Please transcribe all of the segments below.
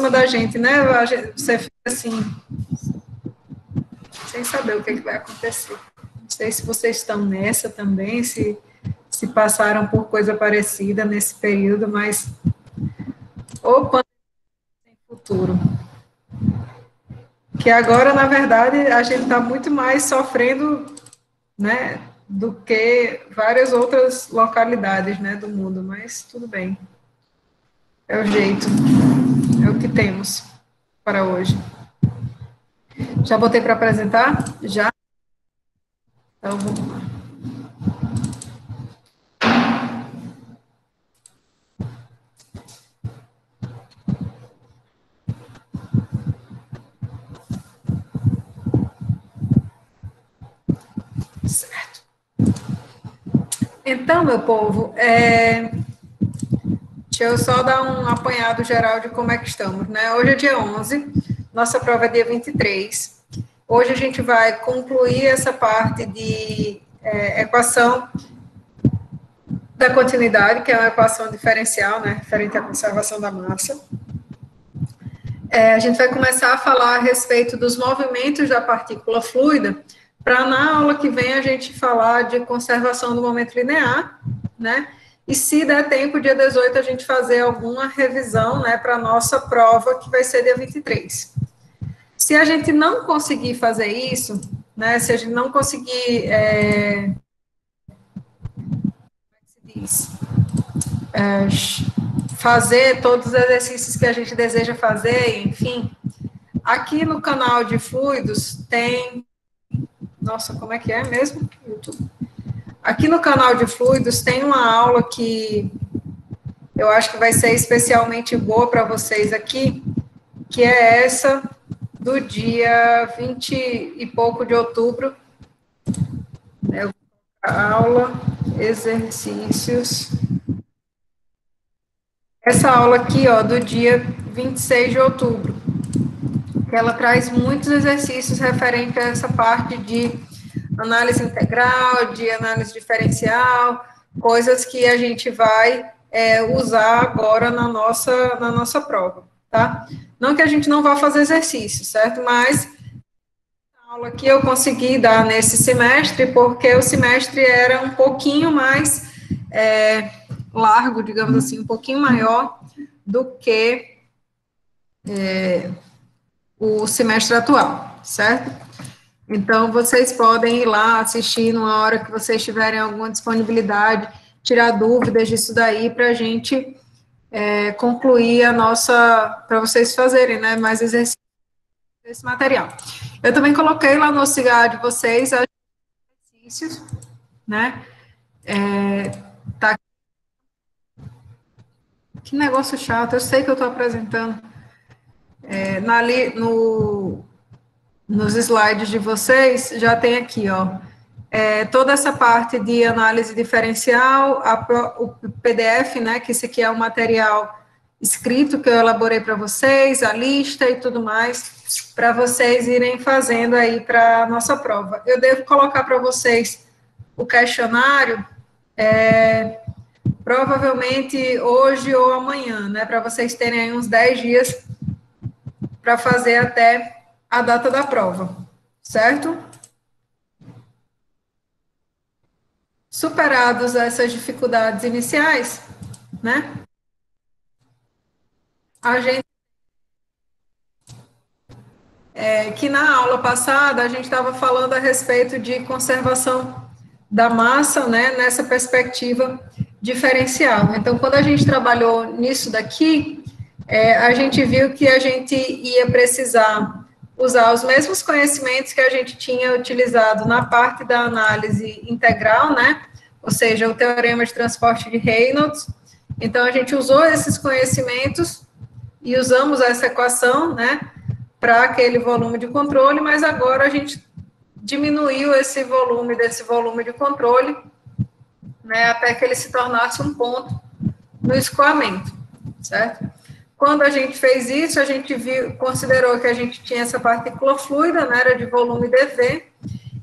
aproxima da gente, né? Você fica assim, sem saber o que vai acontecer. Não sei se vocês estão nessa também, se passaram por coisa parecida nesse período, mas opa, tem futuro. Que agora, na verdade, a gente está muito mais sofrendo, né, do que várias outras localidades, né, do mundo, mas tudo bem. É o jeito, é o que temos para hoje. Já botei para apresentar? Já? Então, vamos lá. Certo. Então, meu povo, deixa eu só dar um apanhado geral de como é que estamos, né? Hoje é dia 11, nossa prova é dia 23. Hoje a gente vai concluir essa parte de equação da continuidade, que é uma equação diferencial, né, referente à conservação da massa. A gente vai começar a falar a respeito dos movimentos da partícula fluida, para na aula que vem a gente falar de conservação do momento linear, né? E se der tempo, dia 18, a gente fazer alguma revisão, né, para a nossa prova, que vai ser dia 23. Se a gente não conseguir fazer isso, né, se a gente não conseguir, fazer todos os exercícios que a gente deseja fazer, enfim, aqui no canal de fluidos tem... Nossa, como é que é mesmo? YouTube. Aqui no canal de fluidos tem uma aula que eu acho que vai ser especialmente boa para vocês aqui, que é essa do dia 20 e pouco de outubro. Aula, exercícios. Essa aula aqui, ó, do dia 26 de outubro, que ela traz muitos exercícios referentes a essa parte de análise integral, de análise diferencial, coisas que a gente vai usar agora na nossa prova, tá? Não que a gente não vá fazer exercício, certo? Mas a aula que eu consegui dar nesse semestre, porque o semestre era um pouquinho mais largo, digamos assim, um pouquinho maior do que o semestre atual, certo? Então, vocês podem ir lá assistir numa hora que vocês tiverem alguma disponibilidade, tirar dúvidas disso daí para a gente concluir a nossa, para vocês fazerem, né, mais exercícios desse material. Eu também coloquei lá no auxiliar de vocês os exercícios, né, tá. Que negócio chato, eu sei que eu estou apresentando. Nos slides de vocês, já tem aqui, ó, toda essa parte de análise diferencial, o PDF, né, que esse aqui é o material escrito que eu elaborei para vocês, a lista e tudo mais, para vocês irem fazendo aí para a nossa prova. Eu devo colocar para vocês o questionário, provavelmente hoje ou amanhã, né, para vocês terem aí uns 10 dias para fazer até a data da prova, certo? Superados essas dificuldades iniciais, né? A gente... que na aula passada a gente estava falando a respeito de conservação da massa, né, nessa perspectiva diferencial. Então, quando a gente trabalhou nisso daqui, a gente viu que a gente ia precisar usar os mesmos conhecimentos que a gente tinha utilizado na parte da análise integral, né, ou seja, o teorema de transporte de Reynolds. Então, a gente usou esses conhecimentos e usamos essa equação, né, para aquele volume de controle, mas agora a gente diminuiu esse volume desse volume de controle, né, até que ele se tornasse um ponto no escoamento, certo? Quando a gente fez isso, a gente considerou que a gente tinha essa partícula fluida, né, era de volume dV,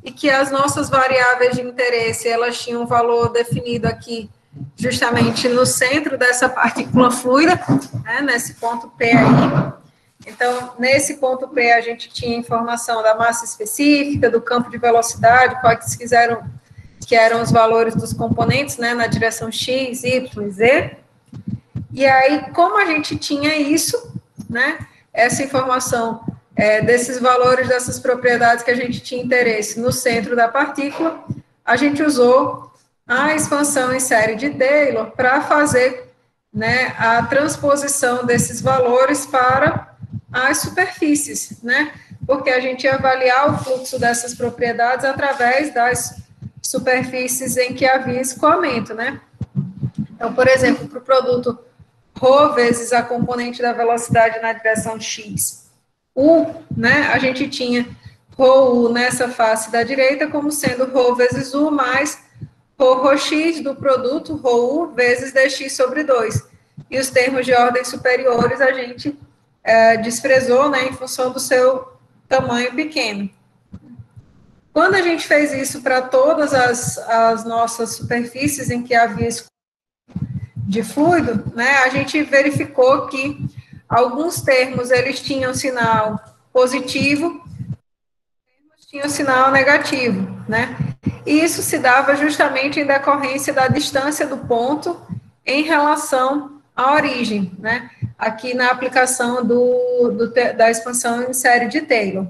e que as nossas variáveis de interesse, elas tinham um valor definido aqui, justamente no centro dessa partícula fluida, né, nesse ponto P aí, Então, nesse ponto P, a gente tinha informação da massa específica, do campo de velocidade, que eram os valores dos componentes, né, na direção X, Y e Z. E aí, como a gente tinha isso, né, essa informação desses valores, dessas propriedades que a gente tinha interesse no centro da partícula, a gente usou a expansão em série de Taylor para fazer, né, a transposição desses valores para as superfícies, né, porque a gente ia avaliar o fluxo dessas propriedades através das superfícies em que havia escoamento, né. Então, por exemplo, para o produto ρ vezes a componente da velocidade na direção x, u, né, a gente tinha ρu nessa face da direita como sendo ρ vezes u mais ρx do produto ρu vezes dx sobre 2. E os termos de ordem superiores a gente desprezou, né, em função do seu tamanho pequeno. Quando a gente fez isso para todas as nossas superfícies em que havia de fluido, né, a gente verificou que alguns termos, eles tinham sinal positivo, outros tinham sinal negativo, né, e isso se dava justamente em decorrência da distância do ponto em relação à origem, né, aqui na aplicação da expansão em série de Taylor.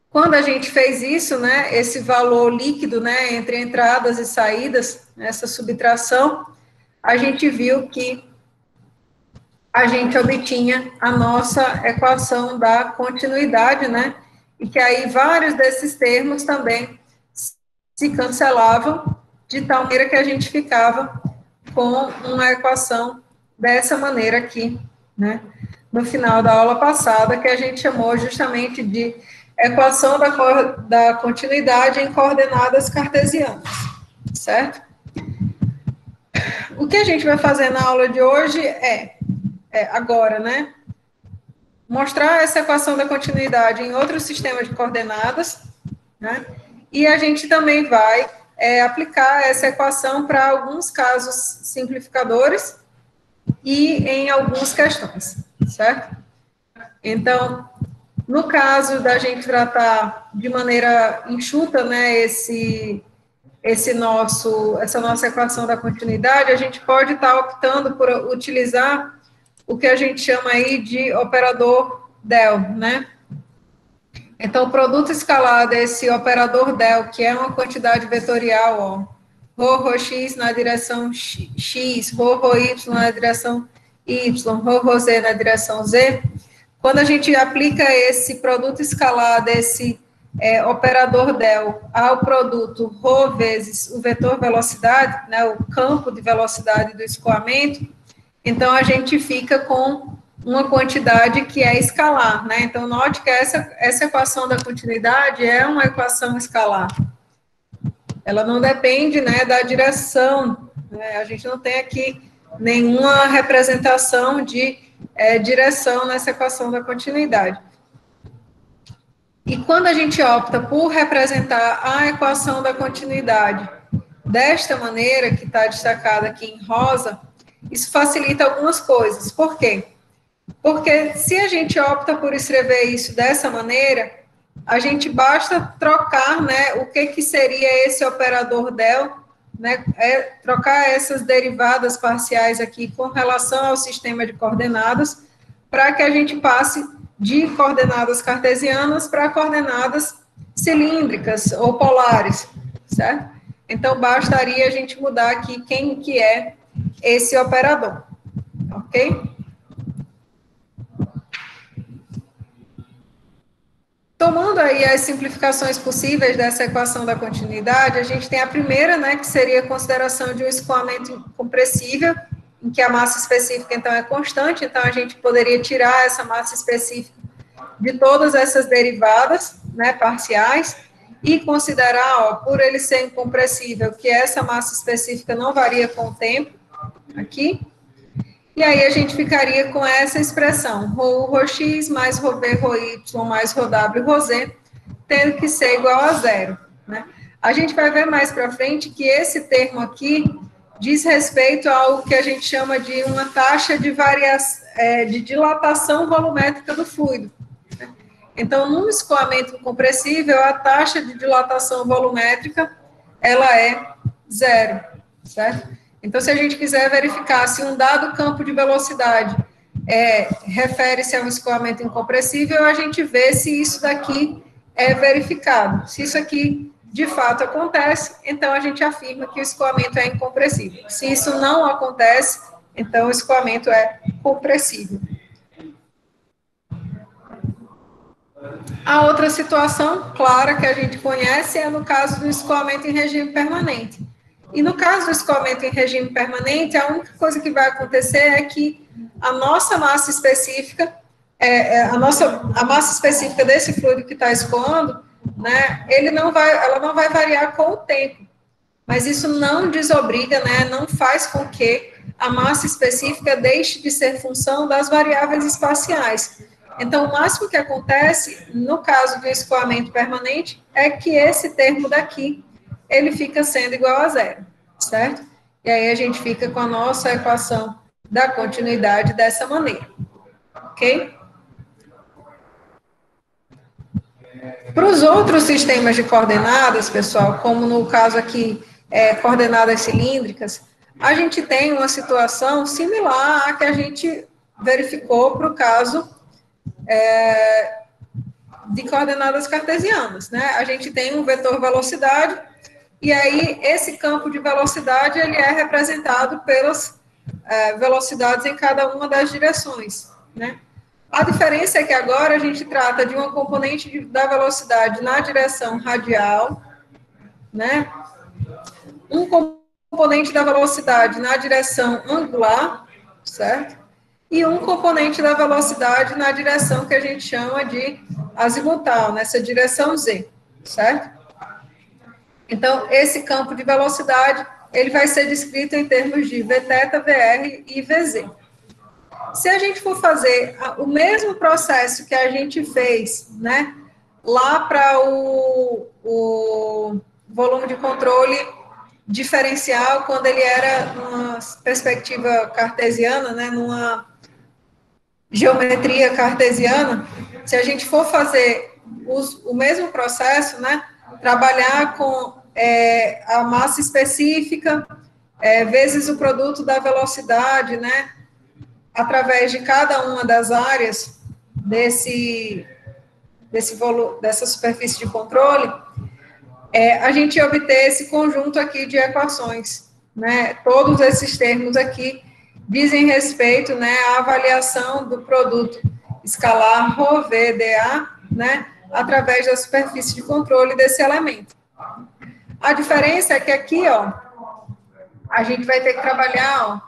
Quando a gente fez isso, né, esse valor líquido, né, entre entradas e saídas, essa subtração, a gente viu que a gente obtinha a nossa equação da continuidade, né? E que aí vários desses termos também se cancelavam, de tal maneira que a gente ficava com uma equação dessa maneira aqui, né? No final da aula passada, que a gente chamou justamente de equação da continuidade em coordenadas cartesianas, certo? O que a gente vai fazer na aula de hoje agora, né? Mostrar essa equação da continuidade em outro sistema de coordenadas, né? E a gente também vai aplicar essa equação para alguns casos simplificadores e em algumas questões, certo? Então, no caso da gente tratar de maneira enxuta, né, essa nossa equação da continuidade, a gente pode estar optando por utilizar o que a gente chama aí de operador del, né? Então, o produto escalar desse operador del, que é uma quantidade vetorial, ó, ρx na direção x, ρy na direção y, ρz na direção z, quando a gente aplica esse produto escalar desse operador del ao produto ρ vezes o vetor velocidade, né, o campo de velocidade do escoamento, então a gente fica com uma quantidade que é escalar, né? Então, note que essa equação da continuidade é uma equação escalar. Ela não depende, né, da direção, né? A gente não tem aqui nenhuma representação de direção nessa equação da continuidade. E quando a gente opta por representar a equação da continuidade desta maneira, que está destacada aqui em rosa, isso facilita algumas coisas. Por quê? Porque se a gente opta por escrever isso dessa maneira, a gente basta trocar, né, o que seria esse operador del, né, trocar essas derivadas parciais aqui com relação ao sistema de coordenadas, para que a gente passe de coordenadas cartesianas para coordenadas cilíndricas ou polares, certo? Então, bastaria a gente mudar aqui quem que é esse operador, ok? Tomando aí as simplificações possíveis dessa equação da continuidade, a gente tem a primeira, né, que seria a consideração de um escoamento compressível, em que a massa específica, então, é constante, então a gente poderia tirar essa massa específica de todas essas derivadas, né, parciais, e considerar, ó, por ele ser incompressível, que essa massa específica não varia com o tempo, aqui, e aí a gente ficaria com essa expressão, ρu, ρx, mais ρv, ρy, mais ρw, ρz, tendo que ser igual a zero, né? A gente vai ver mais para frente que esse termo aqui diz respeito ao que a gente chama de uma taxa de de dilatação volumétrica do fluido. Então, num escoamento compressível, a taxa de dilatação volumétrica, ela é zero, certo? Então, se a gente quiser verificar se um dado campo de velocidade refere-se a um escoamento incompressível, a gente vê se isso daqui é verificado. Se isso aqui, de fato, acontece, então a gente afirma que o escoamento é incompressível. Se isso não acontece, então o escoamento é compressível. A outra situação clara que a gente conhece é no caso do escoamento em regime permanente. E no caso do escoamento em regime permanente, a única coisa que vai acontecer é que a nossa massa específica, a massa específica desse fluido que está escoando, né, ela não vai variar com o tempo. Mas isso não desobriga, né, não faz com que a massa específica deixe de ser função das variáveis espaciais. Então, o máximo que acontece, no caso do escoamento permanente, é que esse termo daqui, ele fica sendo igual a zero, certo? E aí a gente fica com a nossa equação da continuidade dessa maneira, ok? Para os outros sistemas de coordenadas, pessoal, como no caso aqui, coordenadas cilíndricas, a gente tem uma situação similar à que a gente verificou para o caso de coordenadas cartesianas, né? A gente tem um vetor velocidade, e aí esse campo de velocidade, ele é representado pelas velocidades em cada uma das direções, né? A diferença é que agora a gente trata de uma componente da velocidade na direção radial, né? Um componente da velocidade na direção angular, certo? E um componente da velocidade na direção que a gente chama de azimutal, nessa direção Z, certo? Então, esse campo de velocidade, ele vai ser descrito em termos de Vθ, Vr e Vz. Se a gente for fazer o mesmo processo que a gente fez, né, lá para o volume de controle diferencial, quando ele era numa perspectiva cartesiana, né, numa geometria cartesiana, se a gente for fazer o mesmo processo, né, trabalhar com a massa específica, vezes o produto da velocidade, né, através de cada uma das áreas dessa superfície de controle, a gente obter esse conjunto aqui de equações, né? Todos esses termos aqui dizem respeito, né, à avaliação do produto escalar ρVdA, né, através da superfície de controle desse elemento. A diferença é que aqui, ó, a gente vai ter que trabalhar, ó,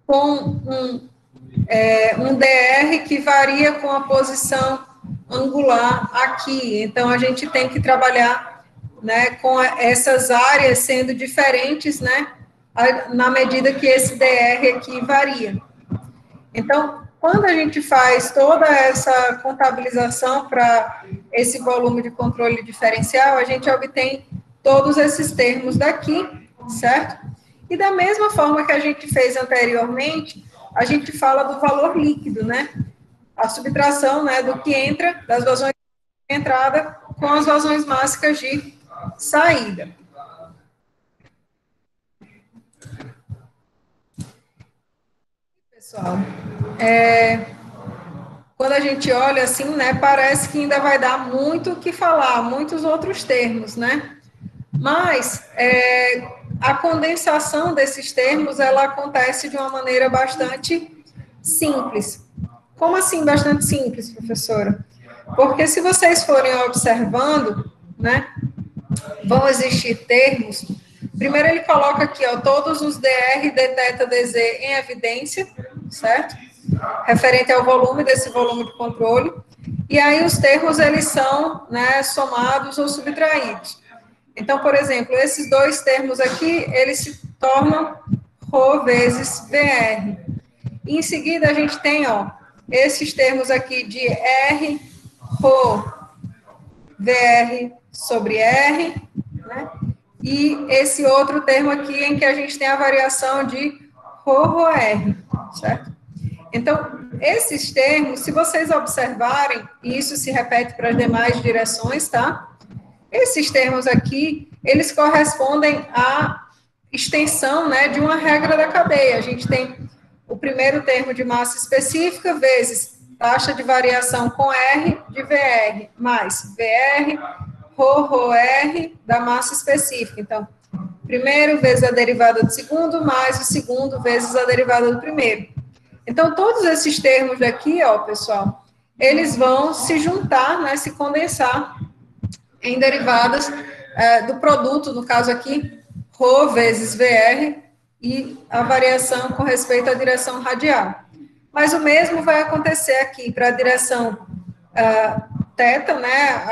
com um dr que varia com a posição angular aqui. Então, a gente tem que trabalhar, né, com essas áreas sendo diferentes, né, na medida que esse dr aqui varia. Então, quando a gente faz toda essa contabilização para esse volume de controle diferencial, a gente obtém todos esses termos daqui, certo? E da mesma forma que a gente fez anteriormente, a gente fala do valor líquido, né? A subtração, né, do que entra, das vazões de entrada com as vazões mássicas de saída. Pessoal, quando a gente olha assim, né, parece que ainda vai dar muito o que falar, muitos outros termos, né? Mas a condensação desses termos, ela acontece de uma maneira bastante simples. Como assim bastante simples, professora? Porque se vocês forem observando, né, vão existir termos. Primeiro ele coloca aqui, ó, todos os dr, dθ, dz em evidência, certo? Referente ao volume desse volume de controle. E aí os termos, eles são, né, somados ou subtraídos. Então, por exemplo, esses dois termos aqui, eles se tornam ρ vezes Vr. E em seguida a gente tem, ó, esses termos aqui de R, ρ, Vr sobre R, né? e esse outro termo aqui em que a gente tem a variação de ρ-ρr, certo? Então, esses termos, se vocês observarem, e isso se repete para as demais direções, tá? Esses termos aqui, eles correspondem à extensão, né, de uma regra da cadeia. A gente tem o primeiro termo de massa específica vezes taxa de variação com R de VR, mais VR, ρ-ρr da massa específica. Então, primeiro vezes a derivada do segundo, mais o segundo vezes a derivada do primeiro. Então, todos esses termos daqui, ó, pessoal, eles vão se juntar, né, se condensar em derivadas do produto, no caso aqui, ρ vezes VR, e a variação com respeito à direção radial. Mas o mesmo vai acontecer aqui para a direção θ, né,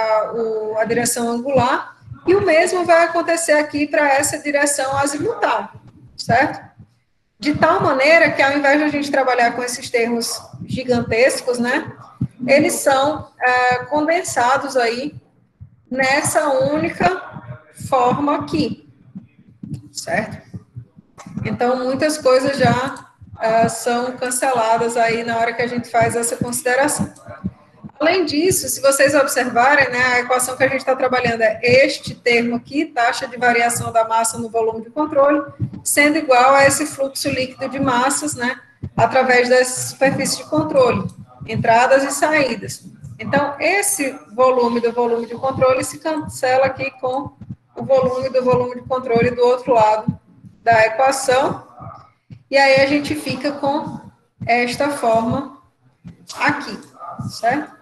a direção angular, e o mesmo vai acontecer aqui para essa direção azimutal, certo? De tal maneira que, ao invés de a gente trabalhar com esses termos gigantescos, né, eles são condensados aí nessa única forma aqui, certo? Então, muitas coisas já são canceladas aí na hora que a gente faz essa consideração. Além disso, se vocês observarem, né, a equação que a gente está trabalhando é este termo aqui, taxa de variação da massa no volume de controle, sendo igual a esse fluxo líquido de massas, né, através das superfícies de controle, entradas e saídas. Então, esse volume do volume de controle se cancela aqui com o volume do volume de controle do outro lado da equação, e aí a gente fica com esta forma aqui, certo?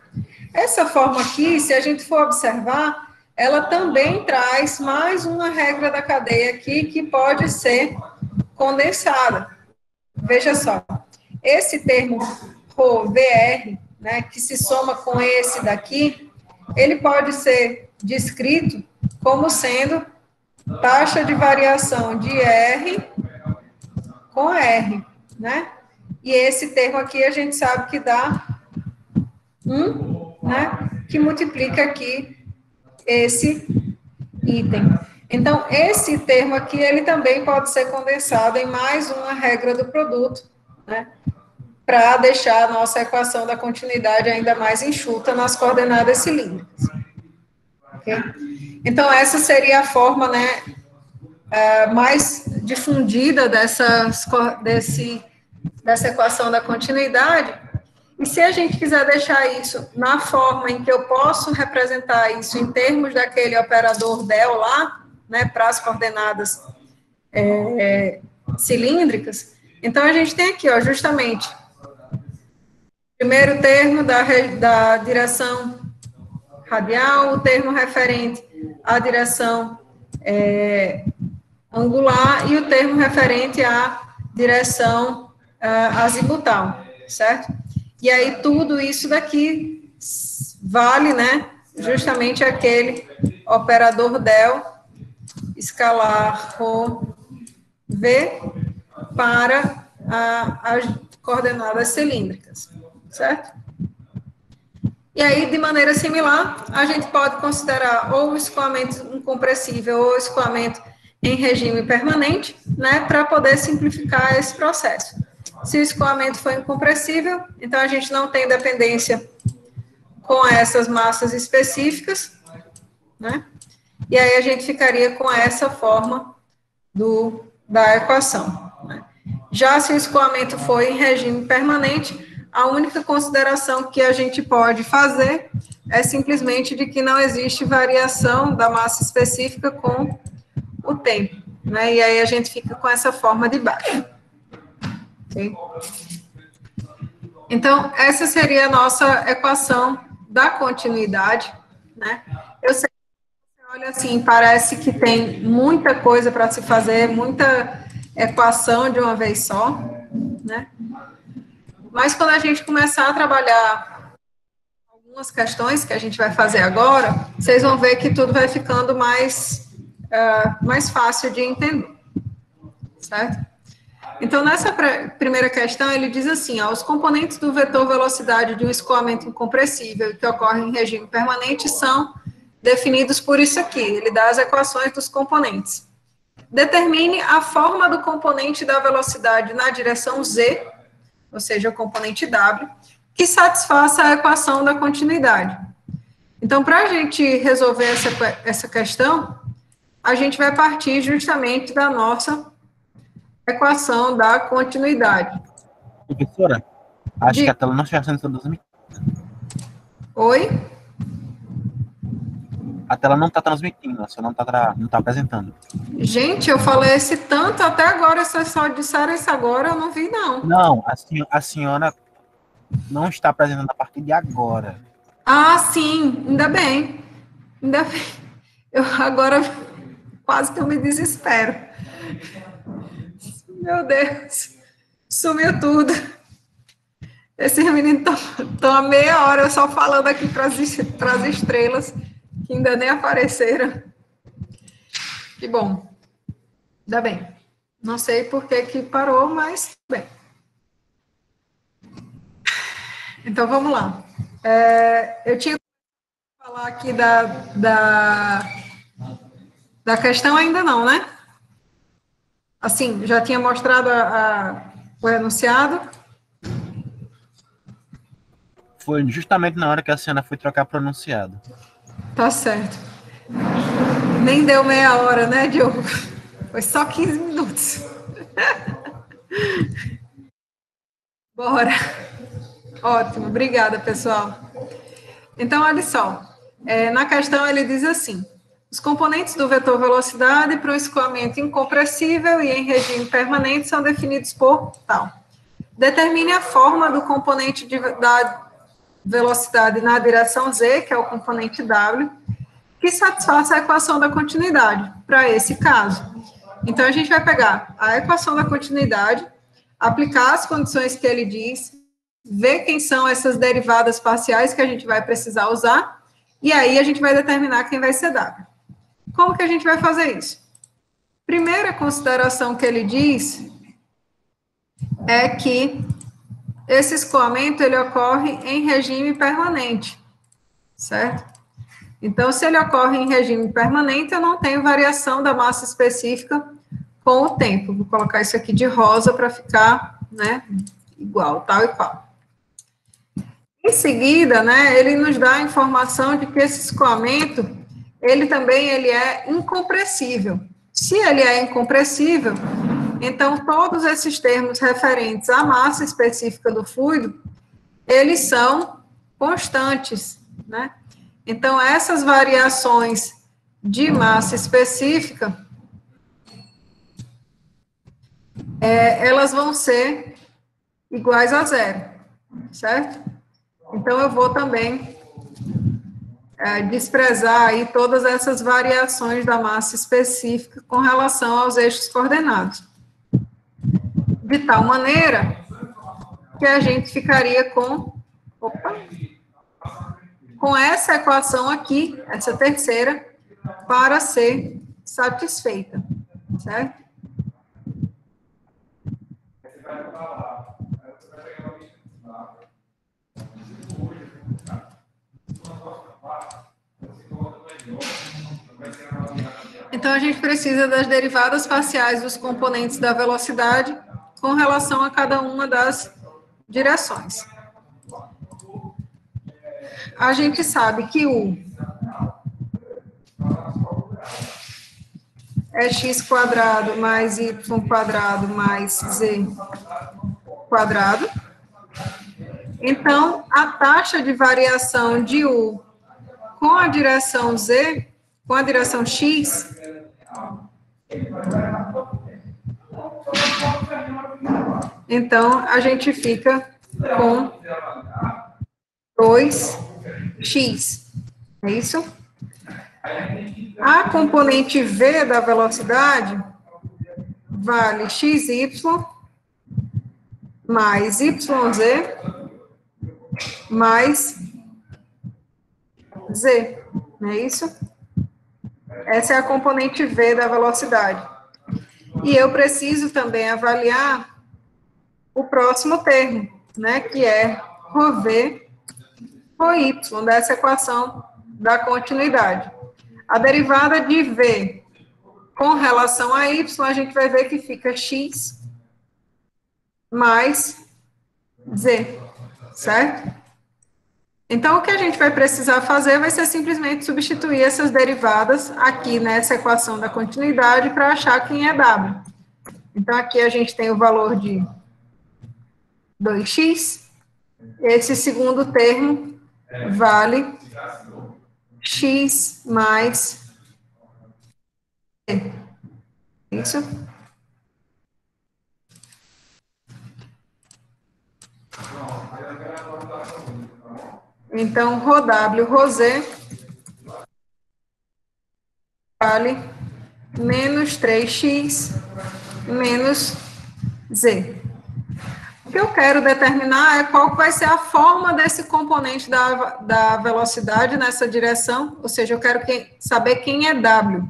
Essa forma aqui, se a gente for observar, ela também traz mais uma regra da cadeia aqui que pode ser condensada. Veja só, esse termo ρ-VR, né, que se soma com esse daqui, ele pode ser descrito como sendo taxa de variação de R com R, né? E esse termo aqui a gente sabe que dá 1, né? Que multiplica aqui esse item. Então, esse termo aqui, ele também pode ser condensado em mais uma regra do produto, né? Para deixar a nossa equação da continuidade ainda mais enxuta nas coordenadas cilíndricas. Ok? Então, essa seria a forma, né, mais difundida dessa equação da continuidade. E se a gente quiser deixar isso na forma em que eu posso representar isso em termos daquele operador del lá, né, para as coordenadas cilíndricas, então a gente tem aqui, ó, justamente, o primeiro termo da direção radial, o termo referente à direção angular e o termo referente à direção azimutal, certo? E aí tudo isso daqui vale, né, justamente aquele operador del escalar ρ, V para as coordenadas cilíndricas, certo? E aí, de maneira similar, a gente pode considerar ou o escoamento incompressível ou o escoamento em regime permanente, né, para poder simplificar esse processo. Se o escoamento for incompressível, então a gente não tem dependência com essas massas específicas, né, e aí a gente ficaria com essa forma da equação. Né. Já se o escoamento for em regime permanente, a única consideração que a gente pode fazer é simplesmente de que não existe variação da massa específica com o tempo, né? E aí a gente fica com essa forma de baixo. Okay? Então, essa seria a nossa equação da continuidade, né? Eu sei que você olha assim, parece que tem muita coisa para se fazer, muita equação de uma vez só, né? Mas quando a gente começar a trabalhar algumas questões que a gente vai fazer agora, vocês vão ver que tudo vai ficando mais fácil de entender, certo? Então, nessa primeira questão, ele diz assim, ó, os componentes do vetor velocidade de um escoamento incompressível que ocorre em regime permanente são definidos por isso aqui. Ele dá as equações dos componentes. Determine a forma do componente da velocidade na direção z, ou seja, o componente w, que satisfaça a equação da continuidade. Então, para a gente resolver essa questão, a gente vai partir justamente da nossa equação da continuidade. Professora, acho que a tela não está sendo transmitida. Oi? A tela não está transmitindo, você não está apresentando. Gente, eu falei esse tanto até agora, vocês só disseram isso agora, eu não vi, não. Não, a senhora não está apresentando a partir de agora. Ah, sim, ainda bem. Ainda bem. Eu agora quase que eu me desespero. Meu Deus, sumiu tudo. Esses meninos estão há meia hora só falando aqui para as estrelas, que ainda nem apareceram. Que bom. Ainda bem. Não sei por que parou, mas bem. Então, vamos lá. Eu tinha que falar aqui da questão ainda não, né? Assim, já tinha mostrado o enunciado. Foi justamente na hora que a senhora foi trocar pronunciado. Tá certo. Nem deu meia hora, né, Diogo? Foi só 15 minutos. Bora. Ótimo, obrigada, pessoal. Então, olha só. Na questão, ele diz assim: os componentes do vetor velocidade para um escoamento incompressível e em regime permanente são definidos por tal. Determine a forma do componente da velocidade na direção z, que é o componente w, que satisfaça a equação da continuidade, para esse caso. Então, a gente vai pegar a equação da continuidade, aplicar as condições que ele diz, ver quem são essas derivadas parciais que a gente vai precisar usar, e aí a gente vai determinar quem vai ser w. Como que a gente vai fazer isso? Primeira consideração que ele diz é que esse escoamento, ele ocorre em regime permanente, certo? Então, se ele ocorre em regime permanente, eu não tenho variação da massa específica com o tempo. Vou colocar isso aqui de rosa para ficar, né, igual, tal e qual. Em seguida, né, ele nos dá a informação de que esse escoamento, ele é incompressível. Se ele é incompressível, então todos esses termos referentes à massa específica do fluido, eles são constantes, né? Então, essas variações de massa específica, elas vão ser iguais a zero, certo? Então, eu vou também desprezar aí todas essas variações da massa específica com relação aos eixos coordenados. De tal maneira que a gente ficaria com essa equação aqui, essa terceira, para ser satisfeita, certo? Então, a gente precisa das derivadas parciais dos componentes da velocidade com relação a cada uma das direções. A gente sabe que U é x quadrado mais y quadrado mais z quadrado. Então, a taxa de variação de U com a direção z, com a direção x, então, a gente fica com 2x, é isso? A componente v da velocidade vale xy mais yz mais z, não é isso? Essa é a componente v da velocidade. E eu preciso também avaliar o próximo termo, né, que é ρv, ρy, dessa equação da continuidade. A derivada de V com relação a Y, a gente vai ver que fica X mais Z, certo? Então, o que a gente vai precisar fazer vai ser simplesmente substituir essas derivadas aqui nessa equação da continuidade para achar quem é W. Então, aqui a gente tem o valor de 2x. Esse segundo termo vale x mais isso. Então, ρW, ρz vale menos 3x menos z. O que eu quero determinar é qual vai ser a forma desse componente da velocidade nessa direção, ou seja, eu quero saber quem é W.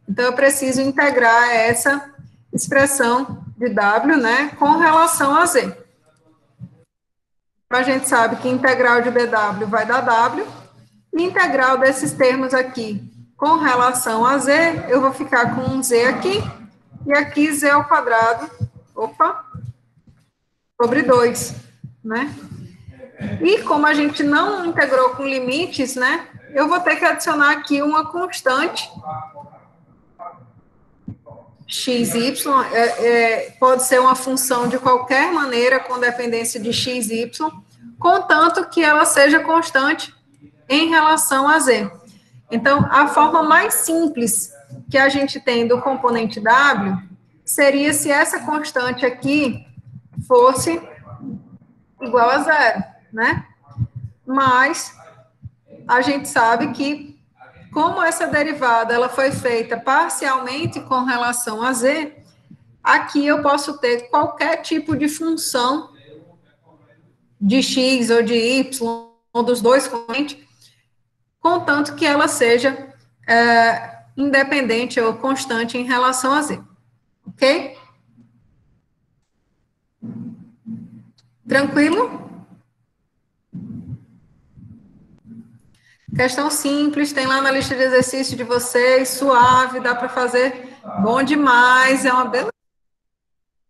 Então, eu preciso integrar essa expressão de W, né, com relação a Z. A gente sabe que integral de BW vai dar W, e integral desses termos aqui com relação a Z, eu vou ficar com um Z aqui, e aqui Z ao quadrado, sobre 2, né? E como a gente não integrou com limites, né, eu vou ter que adicionar aqui uma constante, xy, pode ser uma função de qualquer maneira com dependência de xy, contanto que ela seja constante em relação a z. Então, a forma mais simples que a gente tem do componente w seria se essa constante aqui fosse igual a zero, né? Mas a gente sabe que, como essa derivada ela foi feita parcialmente com relação a z, aqui eu posso ter qualquer tipo de função de x ou de y, ou dos dois componentes, contanto que ela seja independente ou constante em relação a z. Ok? Tranquilo? Questão simples, tem lá na lista de exercícios de vocês, suave, dá para fazer, bom demais, é uma beleza.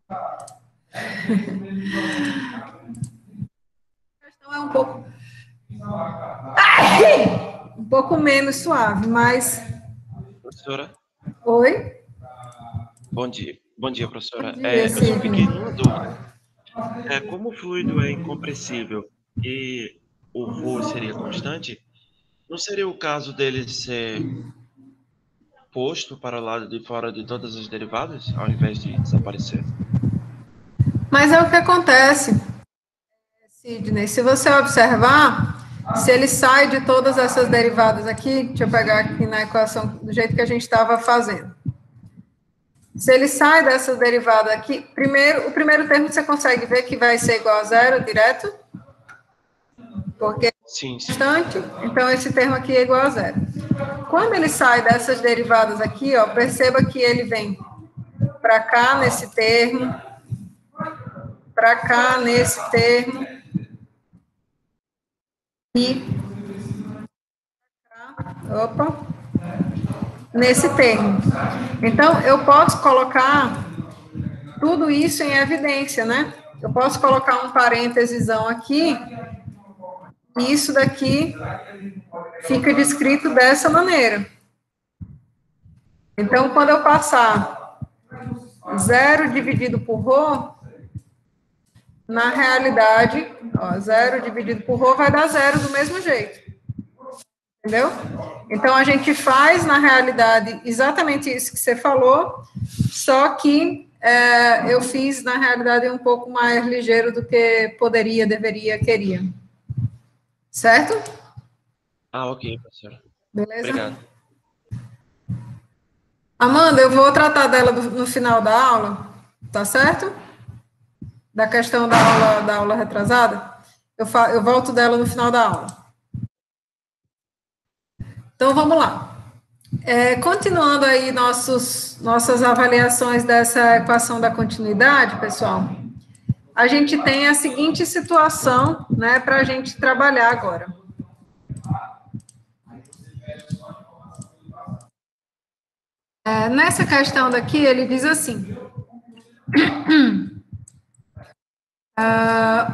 A questão é um pouco menos suave, mas... Professora? Oi? Bom dia, professora. Bom dia, Eu só fiquei numa dúvida. Como o fluido é incompressível e o voo seria constante, não seria o caso dele ser posto para o lado de fora de todas as derivadas, ao invés de desaparecer? Mas é o que acontece, Sidney. Se você observar, se ele sai de todas essas derivadas aqui, deixa eu pegar aqui na equação do jeito que a gente estava fazendo. Se ele sai dessas derivadas aqui, o primeiro termo você consegue ver que vai ser igual a zero direto? Porque é constante, então esse termo aqui é igual a zero. Quando ele sai dessas derivadas aqui, ó, perceba que ele vem para cá nesse termo, para cá nesse termo, e nesse termo. Então, eu posso colocar tudo isso em evidência, né? Eu posso colocar um parêntesesão aqui, e isso daqui fica descrito dessa maneira. Então, quando eu passar 0 dividido por ρ, na realidade, ó, 0 dividido por ρ vai dar 0 do mesmo jeito. Entendeu? Então, a gente faz, na realidade, exatamente isso que você falou, só que eu fiz, na realidade, um pouco mais ligeiro do que poderia, deveria, queria. Certo? Ok, professor. Beleza? Obrigado. Amanda, eu vou tratar dela no final da aula, tá certo? Da questão da aula retrasada. Eu volto dela no final da aula. Então, vamos lá. Continuando aí nossas avaliações dessa equação da continuidade, pessoal, a gente tem a seguinte situação, né, para a gente trabalhar agora. Nessa questão daqui, ele diz assim,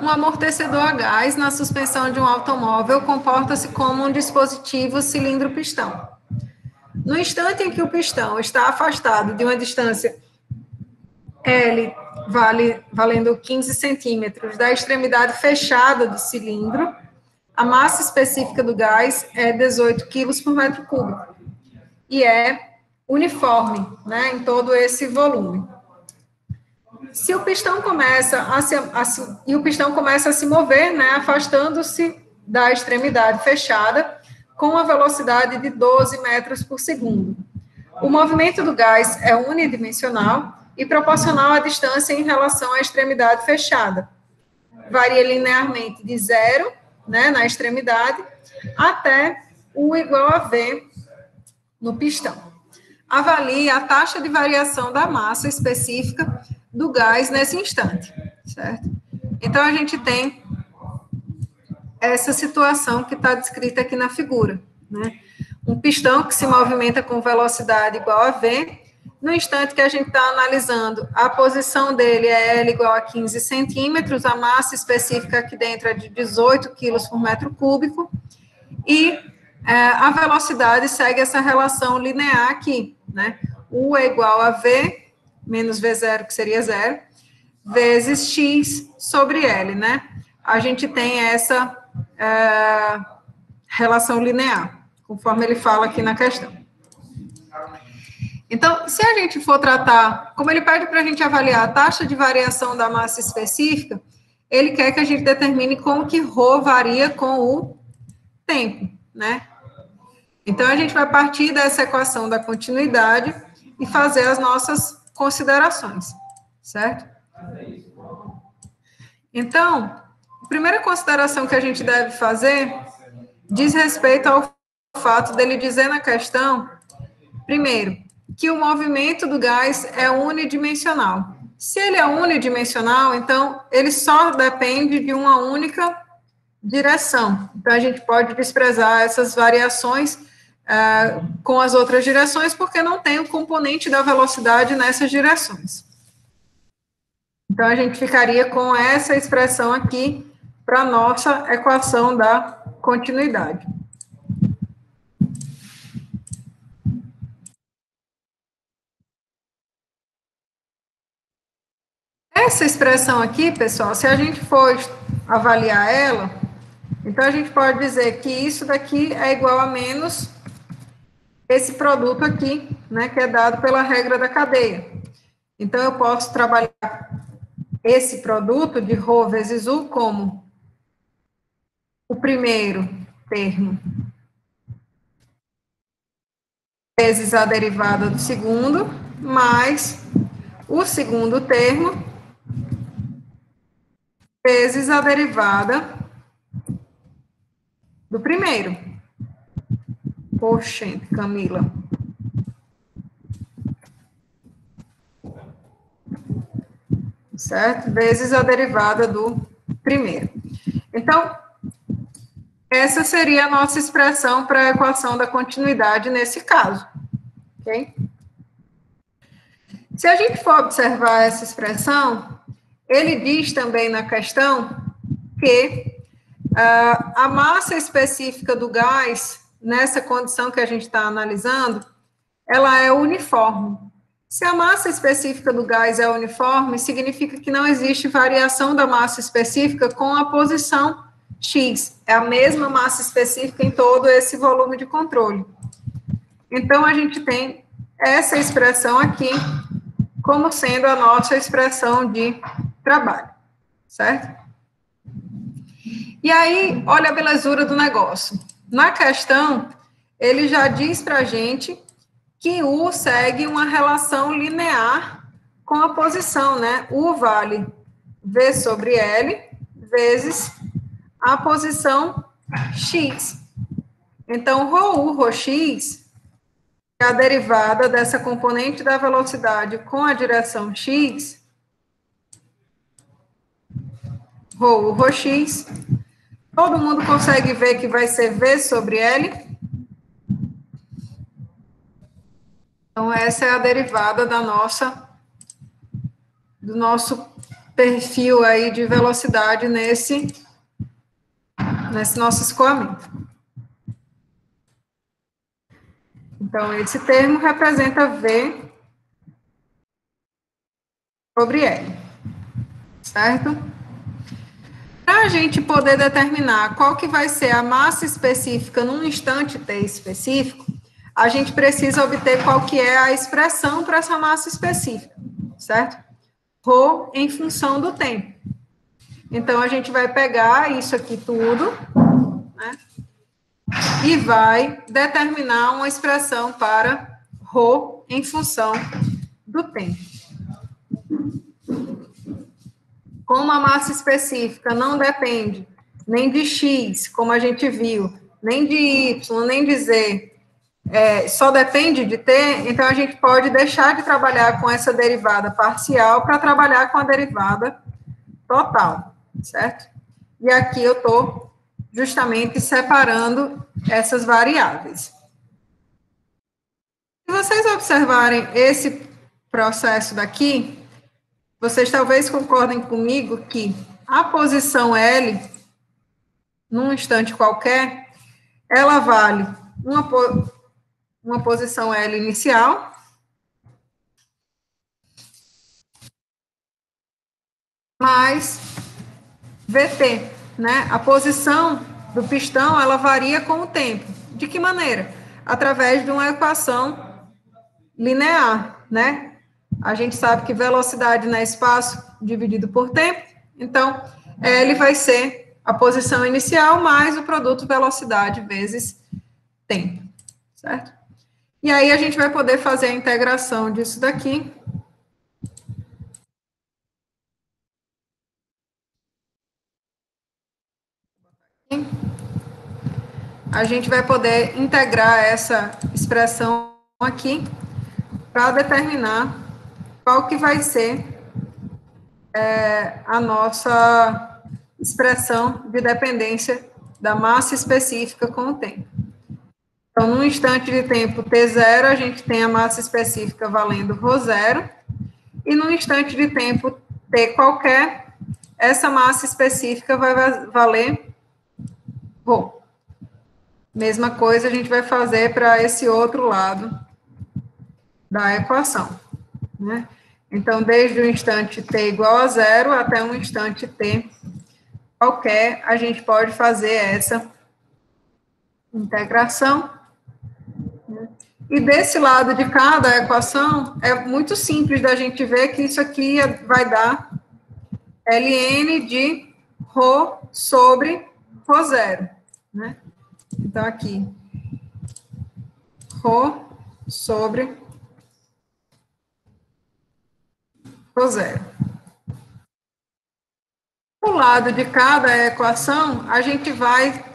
um amortecedor a gás na suspensão de um automóvel comporta-se como um dispositivo cilindro-pistão. No instante em que o pistão está afastado de uma distância L, valendo 15 centímetros, da extremidade fechada do cilindro, a massa específica do gás é 18 quilos por metro cúbico. E é uniforme, né, em todo esse volume. Se o pistão começa a se mover, né, afastando-se da extremidade fechada, com uma velocidade de 12 metros por segundo. O movimento do gás é unidimensional e proporcional à distância em relação à extremidade fechada. Varia linearmente de 0, né, na extremidade, até U igual a V no pistão. Avalie a taxa de variação da massa específica do gás nesse instante, certo? Então, a gente tem essa situação que está descrita aqui na figura, né? Um pistão que se movimenta com velocidade igual a V, no instante que a gente está analisando, a posição dele é L igual a 15 centímetros, a massa específica aqui dentro é de 18 quilos por metro cúbico, e a velocidade segue essa relação linear aqui, né? U é igual a V, menos V0, que seria 0, vezes X sobre L, né? A gente tem essa relação linear, conforme ele fala aqui na questão. Então, se a gente for tratar, como ele pede para a gente avaliar a taxa de variação da massa específica, ele quer que a gente determine como que ρ varia com o tempo, né? Então, a gente vai partir dessa equação da continuidade e fazer as nossas considerações, certo? Então, a primeira consideração que a gente deve fazer diz respeito ao fato dele dizer na questão, primeiro, que o movimento do gás é unidimensional. Se ele é unidimensional, então, ele só depende de uma única direção. Então, a gente pode desprezar essas variações com as outras direções, porque não tem o componente da velocidade nessas direções. Então, a gente ficaria com essa expressão aqui para a nossa equação da continuidade. Essa expressão aqui, pessoal, se a gente for avaliar ela, então a gente pode dizer que isso daqui é igual a menos esse produto aqui, né, que é dado pela regra da cadeia. Então, eu posso trabalhar esse produto de ρ vezes U como o primeiro termo vezes a derivada do segundo, mais o segundo termo vezes a derivada do primeiro. Poxa, Camila. Certo? Vezes a derivada do primeiro. Então, essa seria a nossa expressão para a equação da continuidade nesse caso. Ok? Se a gente for observar essa expressão, ele diz também na questão que a massa específica do gás, nessa condição que a gente está analisando, ela é uniforme. Se a massa específica do gás é uniforme, significa que não existe variação da massa específica com a posição X. É a mesma massa específica em todo esse volume de controle. Então, a gente tem essa expressão aqui como sendo a nossa expressão de trabalho, certo? E aí, olha a belezura do negócio. Na questão, ele já diz para a gente que U segue uma relação linear com a posição, né? U vale V sobre L vezes a posição X. Então, ρU, ρx, é a derivada dessa componente da velocidade com a direção X, ρU, ρx, todo mundo consegue ver que vai ser V sobre L? Então, essa é a derivada do nosso perfil aí de velocidade nesse nosso escoamento. Então, esse termo representa V sobre L, certo? Para a gente poder determinar qual que vai ser a massa específica num instante t específico, a gente precisa obter qual que é a expressão para essa massa específica, certo? Rho em função do tempo. Então, a gente vai pegar isso aqui tudo, né? E vai determinar uma expressão para Rho em função do tempo. Como a massa específica não depende nem de x, como a gente viu, nem de y, nem de z, só depende de t, então a gente pode deixar de trabalhar com essa derivada parcial para trabalhar com a derivada total, certo? E aqui eu estou justamente separando essas variáveis. Se vocês observarem esse processo daqui, vocês talvez concordem comigo que a posição L, num instante qualquer, ela vale uma posição L inicial, mais VT, né? A posição do pistão, ela varia com o tempo. De que maneira? Através de uma equação linear, né? A gente sabe que velocidade não é espaço dividido por tempo, então, L vai ser a posição inicial mais o produto velocidade vezes tempo, certo? E aí a gente vai poder fazer a integração disso daqui. A gente vai poder integrar essa expressão aqui para determinar qual que vai ser a nossa expressão de dependência da massa específica com o tempo. Então, num instante de tempo t0, a gente tem a massa específica valendo ρ0, e num instante de tempo t qualquer, essa massa específica vai valer ρ. Mesma coisa a gente vai fazer para esse outro lado da equação, né? Então, desde o instante t igual a 0 até um instante t qualquer, a gente pode fazer essa integração. E desse lado de cada equação, é muito simples da gente ver que isso aqui vai dar ln de ρ sobre ρ0, né? Então, aqui, ρ sobre ρ0. Do lado de cada equação, a gente vai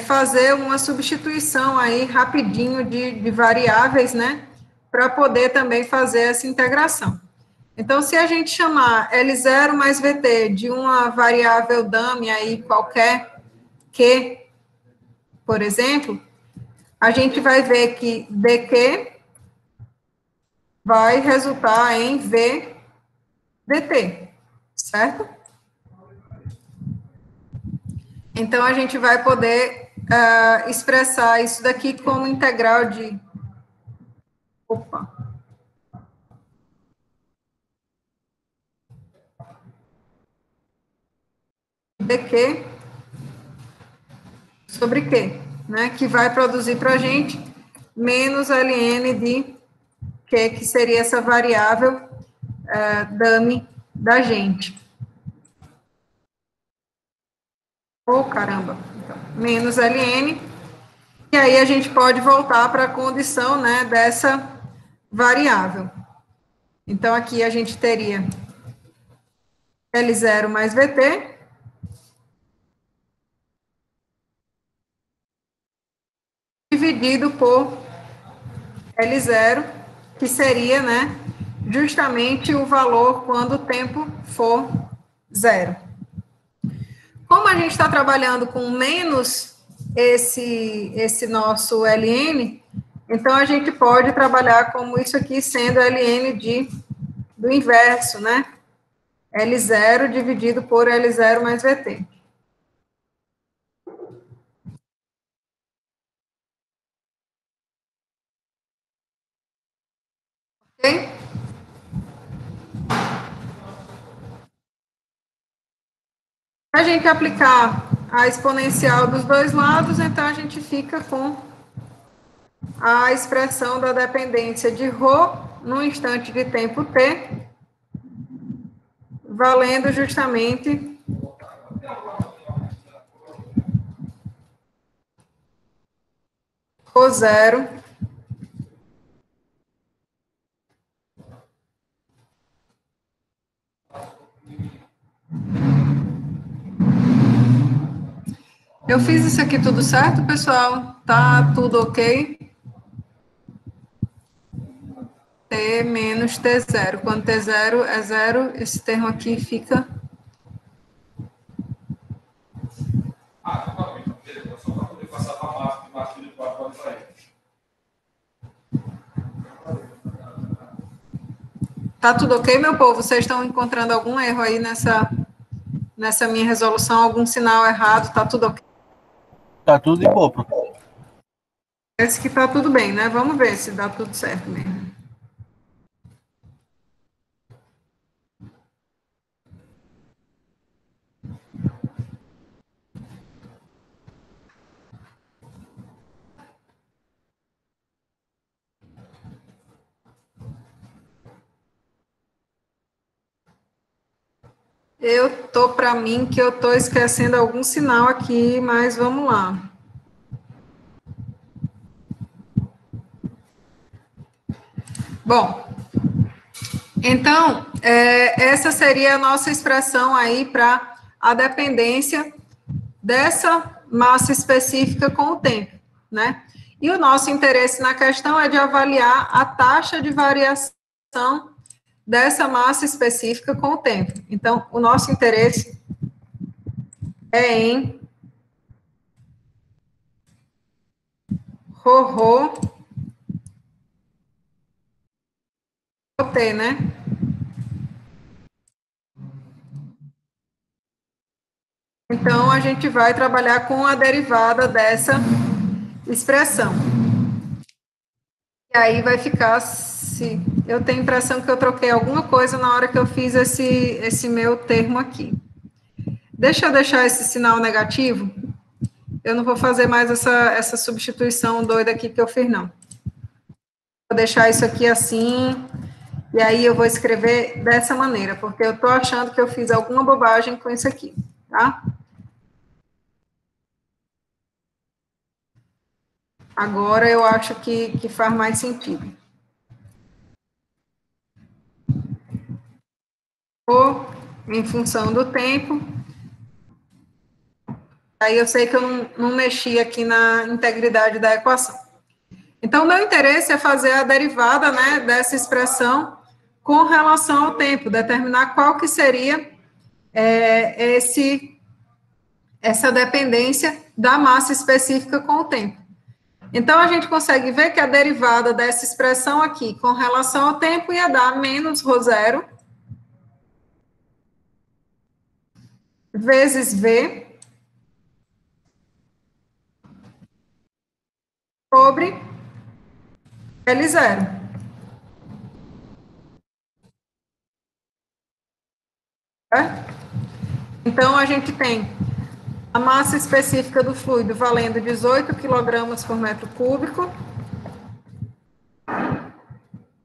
fazer uma substituição aí rapidinho de variáveis, né? Para poder também fazer essa integração. Então, se a gente chamar L0 mais VT de uma variável dummy aí qualquer, Q, por exemplo, a gente vai ver que dq vai resultar em V dt, certo? Então, a gente vai poder expressar isso daqui como integral de... Opa! dq sobre q, né? Que vai produzir para a gente menos ln de q, que seria essa variável dummy da gente. Oh, caramba! Então, menos ln. E aí a gente pode voltar para a condição, né, dessa variável. Então, aqui a gente teria L0 mais VT dividido por L0, que seria, né, justamente o valor quando o tempo for 0. Como a gente está trabalhando com menos esse nosso ln, Então, a gente pode trabalhar como isso aqui sendo ln do inverso, né? L0 dividido por L0 mais VT. Ok? Se a gente aplicar a exponencial dos dois lados, então a gente fica com a expressão da dependência de ρ no instante de tempo t, valendo justamente ρ0 Eu fiz isso aqui tudo certo, pessoal? Tá tudo ok? T menos T0. Quando T0 é zero, esse termo aqui fica... Tá tudo ok, meu povo? Vocês estão encontrando algum erro aí nessa minha resolução? Algum sinal errado? Tá tudo ok? Tá tudo de boa, professor. Parece que tá tudo bem, né? Vamos ver se dá tudo certo mesmo. Eu tô para mim que eu tô esquecendo algum sinal aqui, mas vamos lá. Bom, então, essa seria a nossa expressão aí para a dependência dessa massa específica com o tempo, né? E o nosso interesse na questão é de avaliar a taxa de variação dessa massa específica com o tempo. Então, o nosso interesse é em ρ T, né? Então, a gente vai trabalhar com a derivada dessa expressão. E aí vai ficar, se eu tenho a impressão que eu troquei alguma coisa na hora que eu fiz esse meu termo aqui. Deixa eu deixar esse sinal negativo. Eu não vou fazer mais essa substituição doida aqui que eu fiz, não. Vou deixar isso aqui assim, e aí eu vou escrever dessa maneira, porque eu estou achando que eu fiz alguma bobagem com isso aqui, tá? Agora eu acho que faz mais sentido. Ou em função do tempo. Aí eu sei que eu não mexi aqui na integridade da equação. Então, o meu interesse é fazer a derivada, né, dessa expressão com relação ao tempo, determinar qual que seria essa dependência da massa específica com o tempo. Então, a gente consegue ver que a derivada dessa expressão aqui, com relação ao tempo, ia dar menos ρ0 vezes V sobre L0. Então, a gente tem a massa específica do fluido valendo 18 kg por metro cúbico,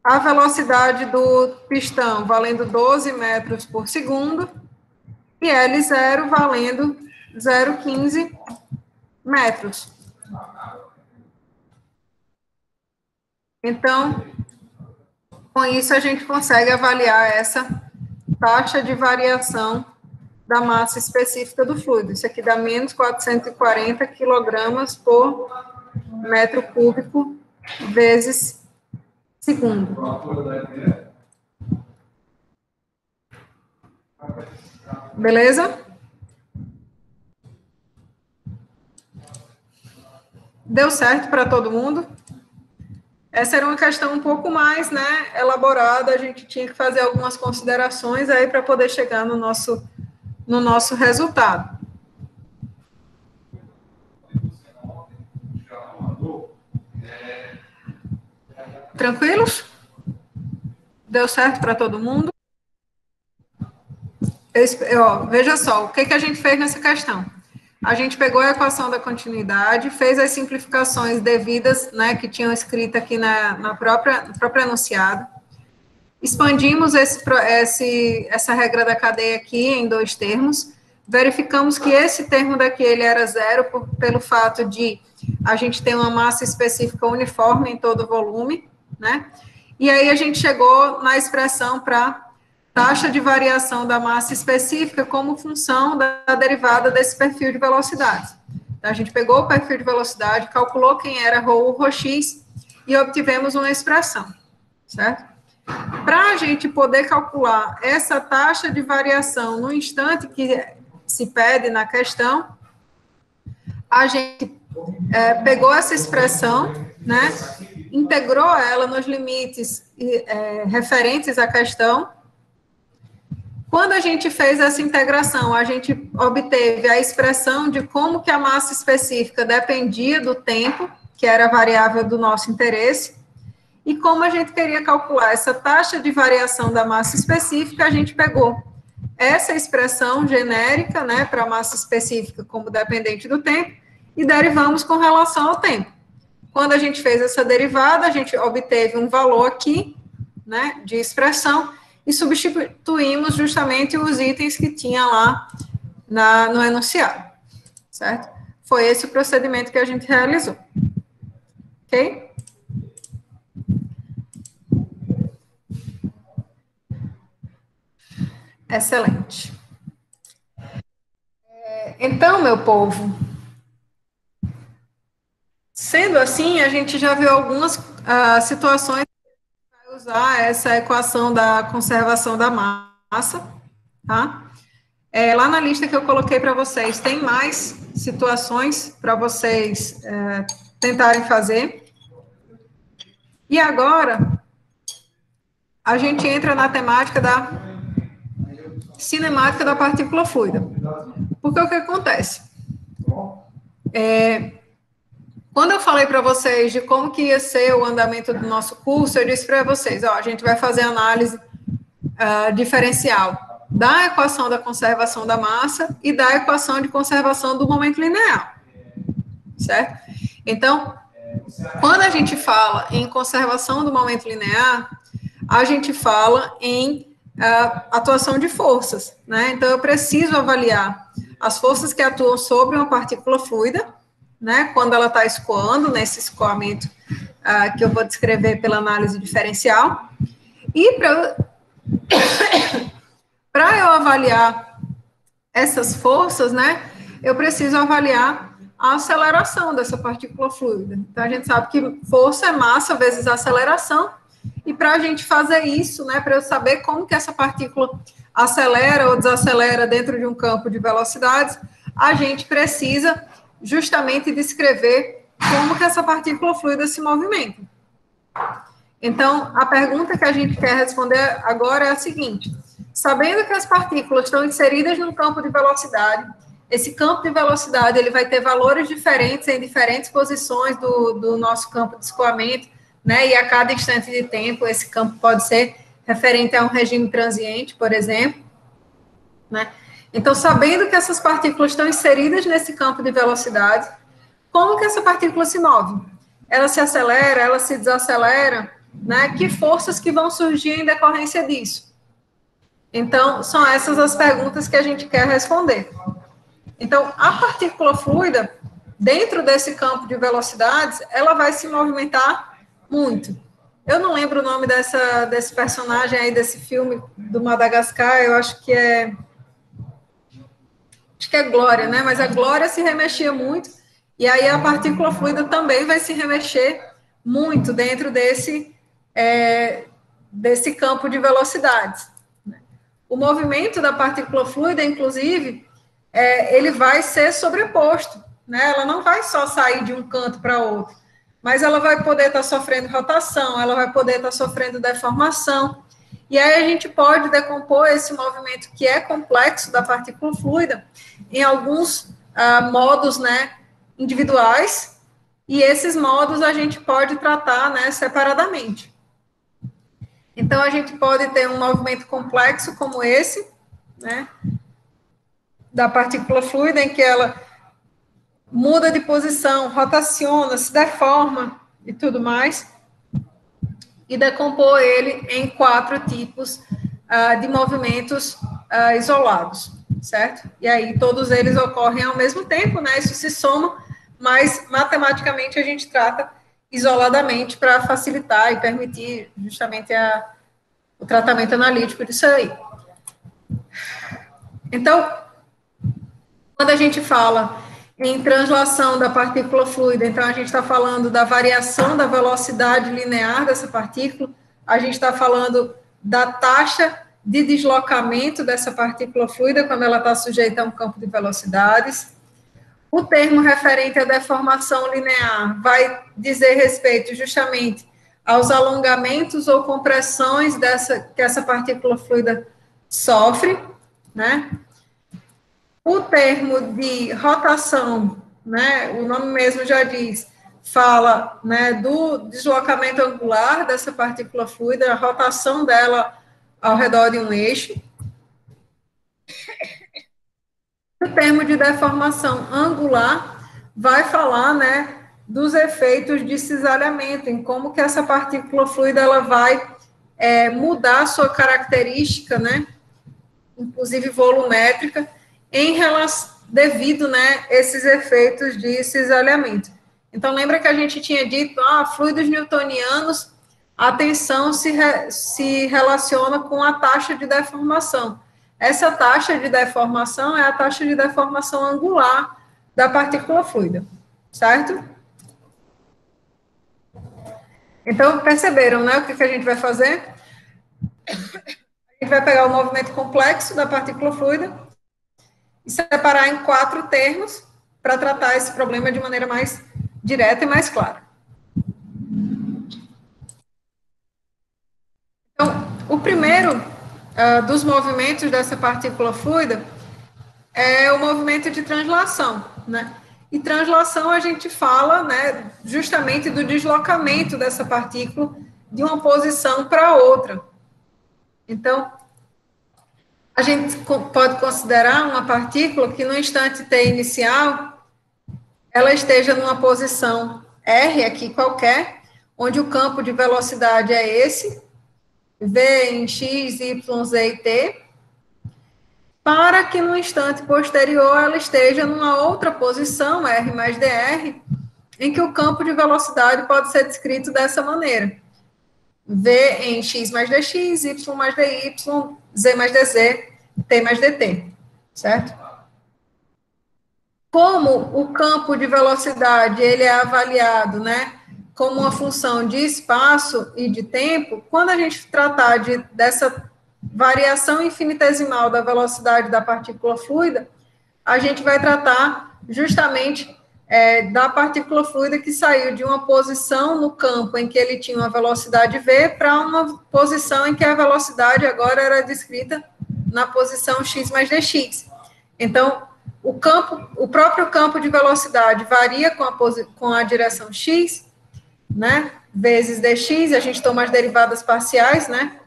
a velocidade do pistão valendo 12 metros por segundo, e L0 valendo 0,15 metros. Então, com isso, a gente consegue avaliar essa taxa de variação da massa específica do fluido. Isso aqui dá menos 440 quilogramas por metro cúbico vezes segundo. Beleza? Deu certo para todo mundo? Essa era uma questão um pouco mais, né, elaborada, a gente tinha que fazer algumas considerações aí para poder chegar no nosso resultado. Tranquilos? Deu certo para todo mundo? Veja só, o que a gente fez nessa questão? A gente pegou a equação da continuidade, fez as simplificações devidas, né, que tinham escrito aqui no próprio enunciado, expandimos essa regra da cadeia aqui em 2 termos, verificamos que esse termo daqui ele era 0 pelo fato de a gente ter uma massa específica uniforme em todo o volume, né? E aí a gente chegou na expressão para taxa de variação da massa específica como função da derivada desse perfil de velocidade. Então, a gente pegou o perfil de velocidade, calculou quem era ρ, ρx e obtivemos uma expressão, certo? Para a gente poder calcular essa taxa de variação no instante que se pede na questão, a gente pegou essa expressão, né, integrou ela nos limites referentes à questão. Quando a gente fez essa integração, a gente obteve a expressão de como que a massa específica dependia do tempo, que era a variável do nosso interesse, e como a gente queria calcular essa taxa de variação da massa específica, a gente pegou essa expressão genérica, né, para a massa específica como dependente do tempo, e derivamos com relação ao tempo. Quando a gente fez essa derivada, a gente obteve um valor aqui, né, de expressão, e substituímos justamente os itens que tinha lá no enunciado, certo? Foi esse o procedimento que a gente realizou. Ok? Excelente. Então, meu povo, sendo assim, a gente já viu algumas situações que vai usar essa equação da conservação da massa, tá? Lá na lista que eu coloquei para vocês, tem mais situações para vocês tentarem fazer. E agora, a gente entra na temática da cinemática da partícula fluida. Porque o que acontece? Quando eu falei para vocês de como que ia ser o andamento do nosso curso, eu disse para vocês, ó, a gente vai fazer análise diferencial da equação da conservação da massa e da equação de conservação do momento linear, certo? Então, quando a gente fala em conservação do momento linear, a gente fala em atuação de forças, né? Então, eu preciso avaliar as forças que atuam sobre uma partícula fluida, né? Quando ela está escoando, nesse escoamento que eu vou descrever pela análise diferencial. E para eu avaliar essas forças, né? Eu preciso avaliar a aceleração dessa partícula fluida. Então, a gente sabe que força é massa vezes aceleração, e para a gente fazer isso, né, para eu saber como que essa partícula acelera ou desacelera dentro de um campo de velocidades, a gente precisa justamente descrever como que essa partícula fluida se movimenta. Então, a pergunta que a gente quer responder agora é a seguinte: sabendo que as partículas estão inseridas num campo de velocidade, esse campo de velocidade ele vai ter valores diferentes em diferentes posições do nosso campo de escoamento, né? E a cada instante de tempo, esse campo pode ser referente a um regime transiente, por exemplo, né? Então, sabendo que essas partículas estão inseridas nesse campo de velocidade, como que essa partícula se move? Ela se acelera, ela se desacelera, né? Que forças que vão surgir em decorrência disso? Então, são essas as perguntas que a gente quer responder. Então, a partícula fluida, dentro desse campo de velocidades, ela vai se movimentar muito. Eu não lembro o nome desse personagem aí, desse filme do Madagascar, eu acho que é Glória, né? Mas a Glória se remexia muito, e aí a partícula fluida também vai se remexer muito dentro desse campo de velocidades. O movimento da partícula fluida, inclusive, ele vai ser sobreposto, né? Ela não vai só sair de um canto para outro. mas ela vai poder estar sofrendo rotação, ela vai poder estar sofrendo deformação, e aí a gente pode decompor esse movimento que é complexo da partícula fluida em alguns modos, né, individuais, e esses modos a gente pode tratar, né, separadamente. Então, a gente pode ter um movimento complexo como esse, né, da partícula fluida, em que ela muda de posição, rotaciona, se deforma e tudo mais, e decompor ele em 4 tipos de movimentos isolados, certo? E aí todos eles ocorrem ao mesmo tempo, né? Isso se soma, mas matematicamente a gente trata isoladamente para facilitar e permitir justamente o tratamento analítico disso aí. Então, quando a gente fala em translação da partícula fluida, então a gente está falando da variação da velocidade linear dessa partícula, a gente está falando da taxa de deslocamento dessa partícula fluida quando ela está sujeita a um campo de velocidades. O termo referente à deformação linear vai dizer respeito justamente aos alongamentos ou compressões que essa partícula fluida sofre, né? O termo de rotação, né, o nome mesmo já diz, fala, né, do deslocamento angular dessa partícula fluida, a rotação dela ao redor de um eixo. O termo de deformação angular vai falar, né, dos efeitos de cisalhamento, em como que essa partícula fluida ela vai mudar a sua característica, né, inclusive volumétrica, em relação, devido, né, esses efeitos de cisalhamento. Então, lembra que a gente tinha dito, fluidos newtonianos, a tensão se relaciona com a taxa de deformação. Essa taxa de deformação é a taxa de deformação angular da partícula fluida, certo? Então, perceberam, né, o que a gente vai fazer? A gente vai pegar o movimento complexo da partícula fluida e separar em 4 termos para tratar esse problema de maneira mais direta e mais clara. Então, o primeiro dos movimentos dessa partícula fluida é o movimento de translação, né? E translação a gente fala, né, justamente do deslocamento dessa partícula de uma posição para outra. Então, a gente pode considerar uma partícula que no instante t inicial, ela esteja numa posição R aqui qualquer, onde o campo de velocidade é esse, V em x, y, z e t, para que no instante posterior ela esteja numa outra posição, R mais dr, em que o campo de velocidade pode ser descrito dessa maneira. V em x mais dx, y mais dy, z mais dz, t mais dt, certo? Como o campo de velocidade ele é avaliado, né, como uma função de espaço e de tempo, quando a gente tratar dessa variação infinitesimal da velocidade da partícula fluida, a gente vai tratar justamente da partícula fluida que saiu de uma posição no campo em que ele tinha uma velocidade v para uma posição em que a velocidade agora era descrita na posição x mais dx. Então, o próprio campo de velocidade varia com a direção x, né, vezes dx, a gente toma as derivadas parciais, né,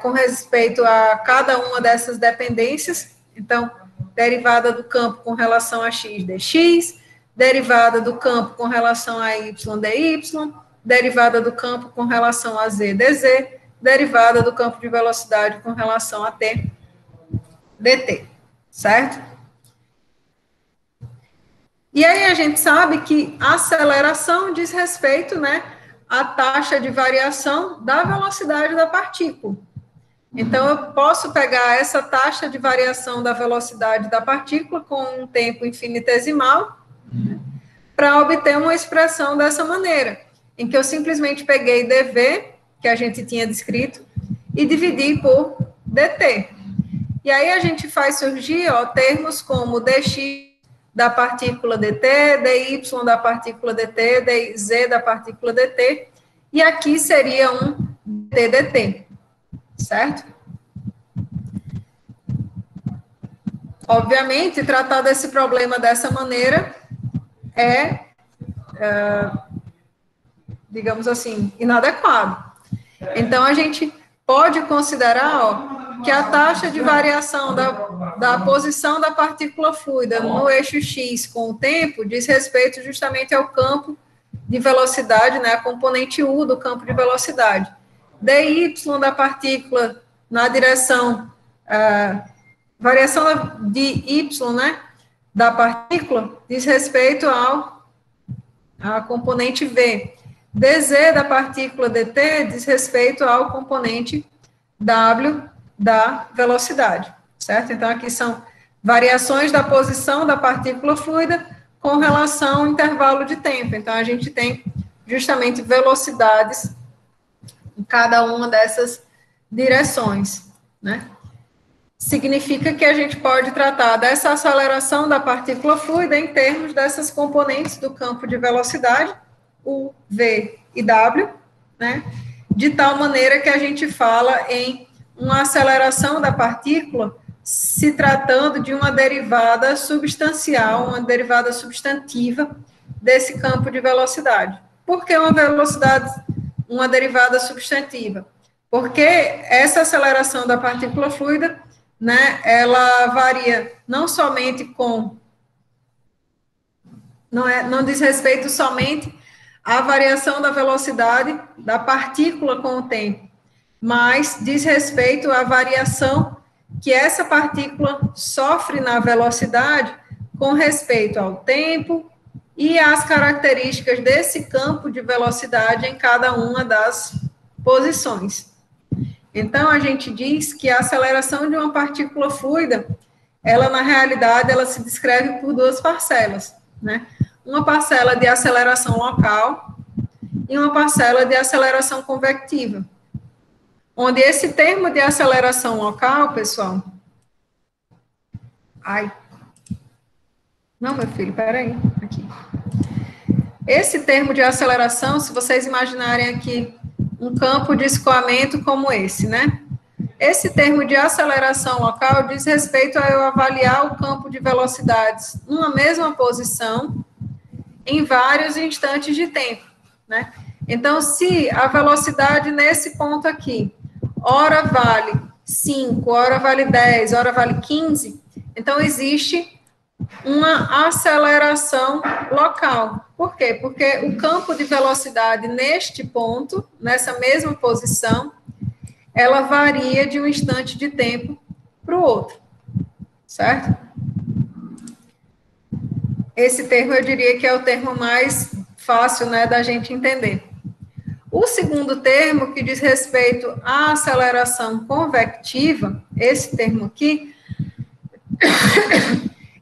com respeito a cada uma dessas dependências. Então, derivada do campo com relação a x dx, derivada do campo com relação a y dy, derivada do campo com relação a z dz, derivada do campo de velocidade com relação a t dt, certo? E aí a gente sabe que a aceleração diz respeito, né, à taxa de variação da velocidade da partícula. Então, eu posso pegar essa taxa de variação da velocidade da partícula com um tempo infinitesimal para obter uma expressão dessa maneira, em que eu simplesmente peguei dv, que a gente tinha descrito, e dividi por dt. E aí a gente faz surgir, termos como dx da partícula dt, dy da partícula dt, dz da partícula dt, e aqui seria um dt, certo? Obviamente, tratar desse problema dessa maneira digamos assim, inadequado. Então, a gente pode considerar, ó, que a taxa de variação da posição da partícula fluida no eixo x com o tempo diz respeito justamente ao campo de velocidade, né, a componente u do campo de velocidade. dy da partícula na direção, variação de y, né, da partícula diz respeito à componente v. dz da partícula dt diz respeito ao componente w da velocidade, certo? Então, aqui são variações da posição da partícula fluida com relação ao intervalo de tempo. Então, a gente tem justamente velocidades em cada uma dessas direções, né? Significa que a gente pode tratar dessa aceleração da partícula fluida em termos dessas componentes do campo de velocidade, U, V e W, né? De tal maneira que a gente fala em uma aceleração da partícula se tratando de uma derivada substancial, uma derivada substantiva desse campo de velocidade. Por que uma derivada substantiva? Porque essa aceleração da partícula fluida, né, ela varia não somente com, não diz respeito somente à variação da velocidade da partícula com o tempo, mas diz respeito à variação que essa partícula sofre na velocidade com respeito ao tempo e às características desse campo de velocidade em cada uma das posições. Então, a gente diz que a aceleração de uma partícula fluida, ela, na realidade, ela se descreve por duas parcelas, né? Uma parcela de aceleração local e uma parcela de aceleração convectiva. Onde esse termo de aceleração local, pessoal... Não, meu filho, peraí. Aqui. Esse termo de aceleração, se vocês imaginarem aqui um campo de escoamento como esse, né? Esse termo de aceleração local diz respeito a eu avaliar o campo de velocidades numa mesma posição em vários instantes de tempo, né? Então, se a velocidade nesse ponto aqui, ora vale 5, ora vale 10, ora vale 15, então existe uma aceleração local. Por quê? Porque o campo de velocidade neste ponto, nessa mesma posição, ela varia de um instante de tempo para o outro, certo? Esse termo eu diria que é o termo mais fácil, né, da gente entender. O segundo termo, que diz respeito à aceleração convectiva, esse termo aqui,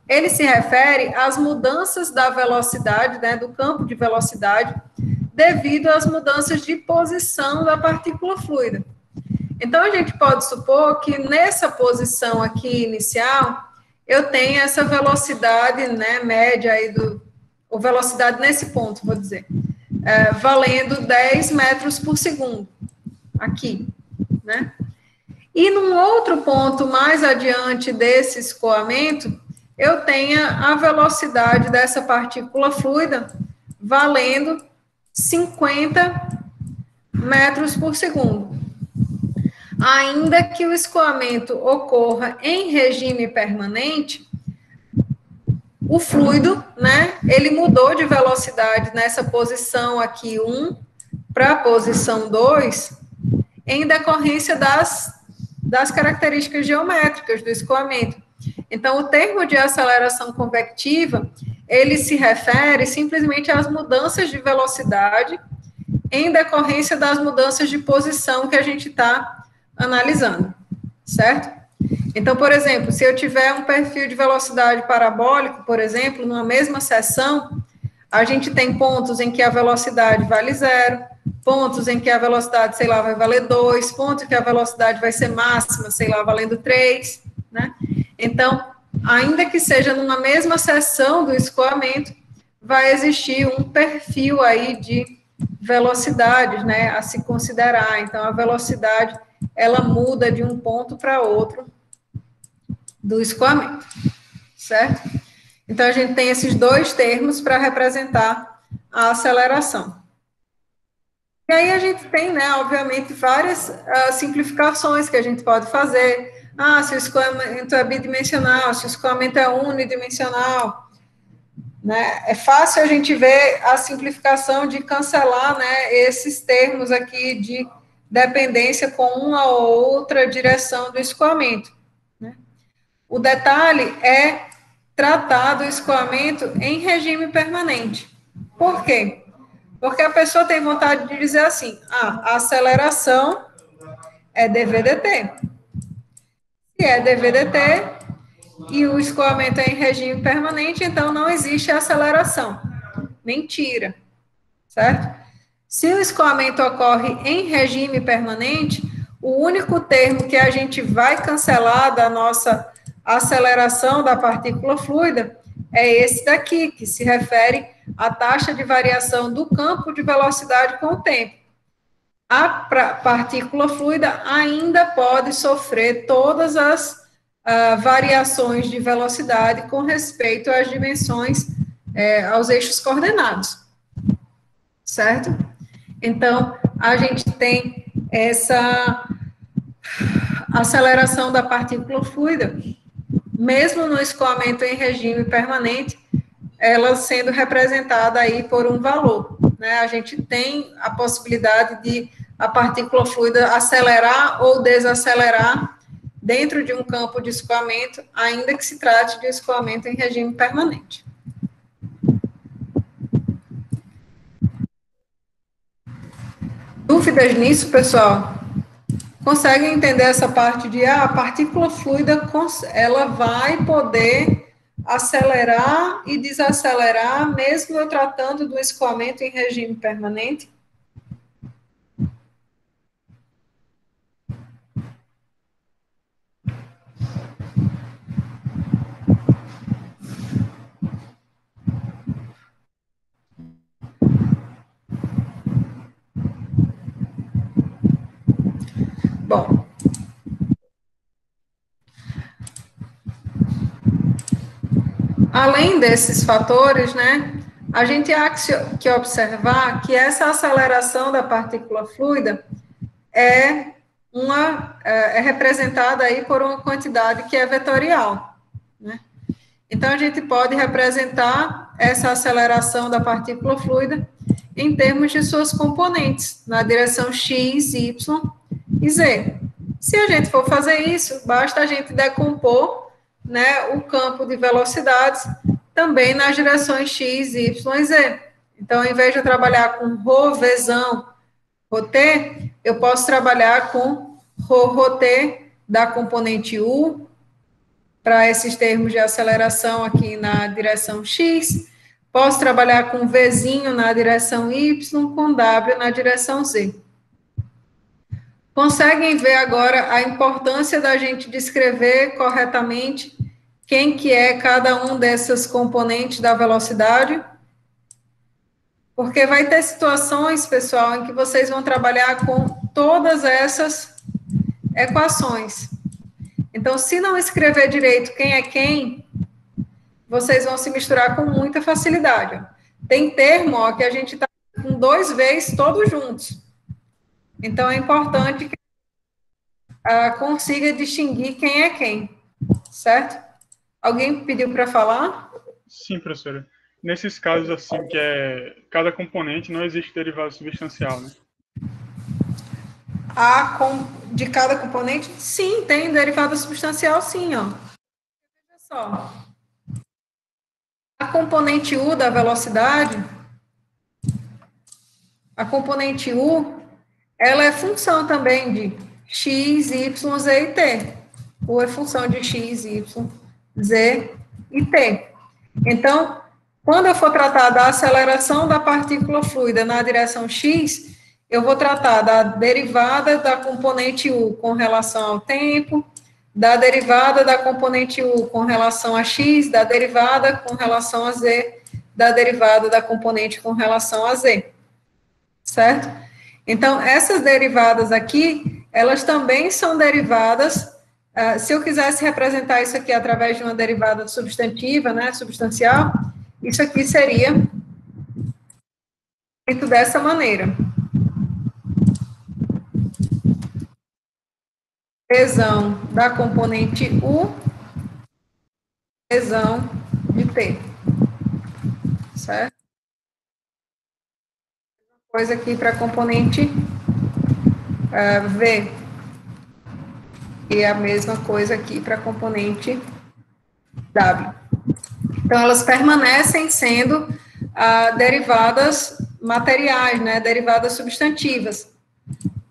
ele se refere às mudanças da velocidade, né, do campo de velocidade, devido às mudanças de posição da partícula fluida. Então, a gente pode supor que nessa posição aqui inicial, eu tenho essa velocidade, né, média aí ou velocidade nesse ponto, vou dizer, valendo 10 metros por segundo, aqui, né? E num outro ponto mais adiante desse escoamento, eu tenho a velocidade dessa partícula fluida valendo 50 metros por segundo. Ainda que o escoamento ocorra em regime permanente, o fluido, né, ele mudou de velocidade nessa posição aqui 1 para a posição 2 em decorrência das características geométricas do escoamento. Então, o termo de aceleração convectiva, ele se refere simplesmente às mudanças de velocidade em decorrência das mudanças de posição que a gente está analisando, certo? Então, por exemplo, se eu tiver um perfil de velocidade parabólico, por exemplo, numa mesma seção, a gente tem pontos em que a velocidade vale 0, pontos em que a velocidade, sei lá, vai valer 2, pontos em que a velocidade vai ser máxima, sei lá, valendo 3, né? Então, ainda que seja numa mesma seção do escoamento, vai existir um perfil aí de velocidades, né, a se considerar. Então, a velocidade, ela muda de um ponto para outro do escoamento, certo? Então, a gente tem esses dois termos para representar a aceleração. E aí a gente tem, né, obviamente, várias simplificações que a gente pode fazer. Se o escoamento é bidimensional, se o escoamento é unidimensional, né? É fácil a gente ver a simplificação de cancelar, né, esses termos aqui de dependência com uma ou outra direção do escoamento, né? O detalhe é tratar do escoamento em regime permanente. Por quê? Porque a pessoa tem vontade de dizer assim, a aceleração é dV/dt. Se é dV/dt e o escoamento é em regime permanente, então não existe aceleração. Mentira, certo? Se o escoamento ocorre em regime permanente, o único termo que a gente vai cancelar da nossa aceleração da partícula fluida é esse daqui, que se refere à taxa de variação do campo de velocidade com o tempo. A partícula fluida ainda pode sofrer todas as variações de velocidade com respeito às dimensões, aos eixos coordenados, certo? Então, a gente tem essa aceleração da partícula fluida, mesmo no escoamento em regime permanente, ela sendo representada aí por um valor, né? A gente tem a possibilidade de a partícula fluida acelerar ou desacelerar dentro de um campo de escoamento, ainda que se trate de escoamento em regime permanente. Dúvidas nisso, pessoal? Conseguem entender essa parte de a partícula fluida, ela vai poder acelerar e desacelerar, mesmo eu tratando do escoamento em regime permanente? Bom, além desses fatores, né, a gente há que observar que essa aceleração da partícula fluida é representada aí por uma quantidade que é vetorial, né? Então, a gente pode representar essa aceleração da partícula fluida em termos de suas componentes, na direção x, y e z. Se a gente for fazer isso, basta a gente decompor, né, o campo de velocidades também nas direções x, y e z. Então, ao invés de eu trabalhar com ρ, vzão, ρt, eu posso trabalhar com ρt da componente u, para esses termos de aceleração aqui na direção x, posso trabalhar com vzinho na direção y, com w na direção z. Conseguem ver agora a importância da gente descrever corretamente quem que é cada um dessas componentes da velocidade? Porque vai ter situações, pessoal, em que vocês vão trabalhar com todas essas equações. Então, se não escrever direito quem é quem, vocês vão se misturar com muita facilidade. Tem termo, ó, que a gente está com 2 vezes todos juntos. Então, é importante que consiga distinguir quem é quem, certo? Alguém pediu para falar? Sim, professora. Nesses casos, assim, que cada componente não existe derivado substancial, né? De cada componente? Sim, tem derivada substancial, sim, ó. Veja só. A componente U da velocidade, a componente U, ela é função também de x, y, z e t. U é função de x, y, z e t. Então, quando eu for tratar da aceleração da partícula fluida na direção x, eu vou tratar da derivada da componente U com relação ao tempo, da derivada da componente U com relação a x, da derivada com relação a z, da derivada da componente com relação a z, certo? Então, essas derivadas aqui, elas também são derivadas, se eu quisesse representar isso aqui através de uma derivada substantiva, né, substancial, isso aqui seria feito dessa maneira. Tesão da componente U, tesão de T, certo? Coisa aqui para a componente V, e a mesma coisa aqui para a componente W. Então, elas permanecem sendo derivadas materiais, né, derivadas substantivas.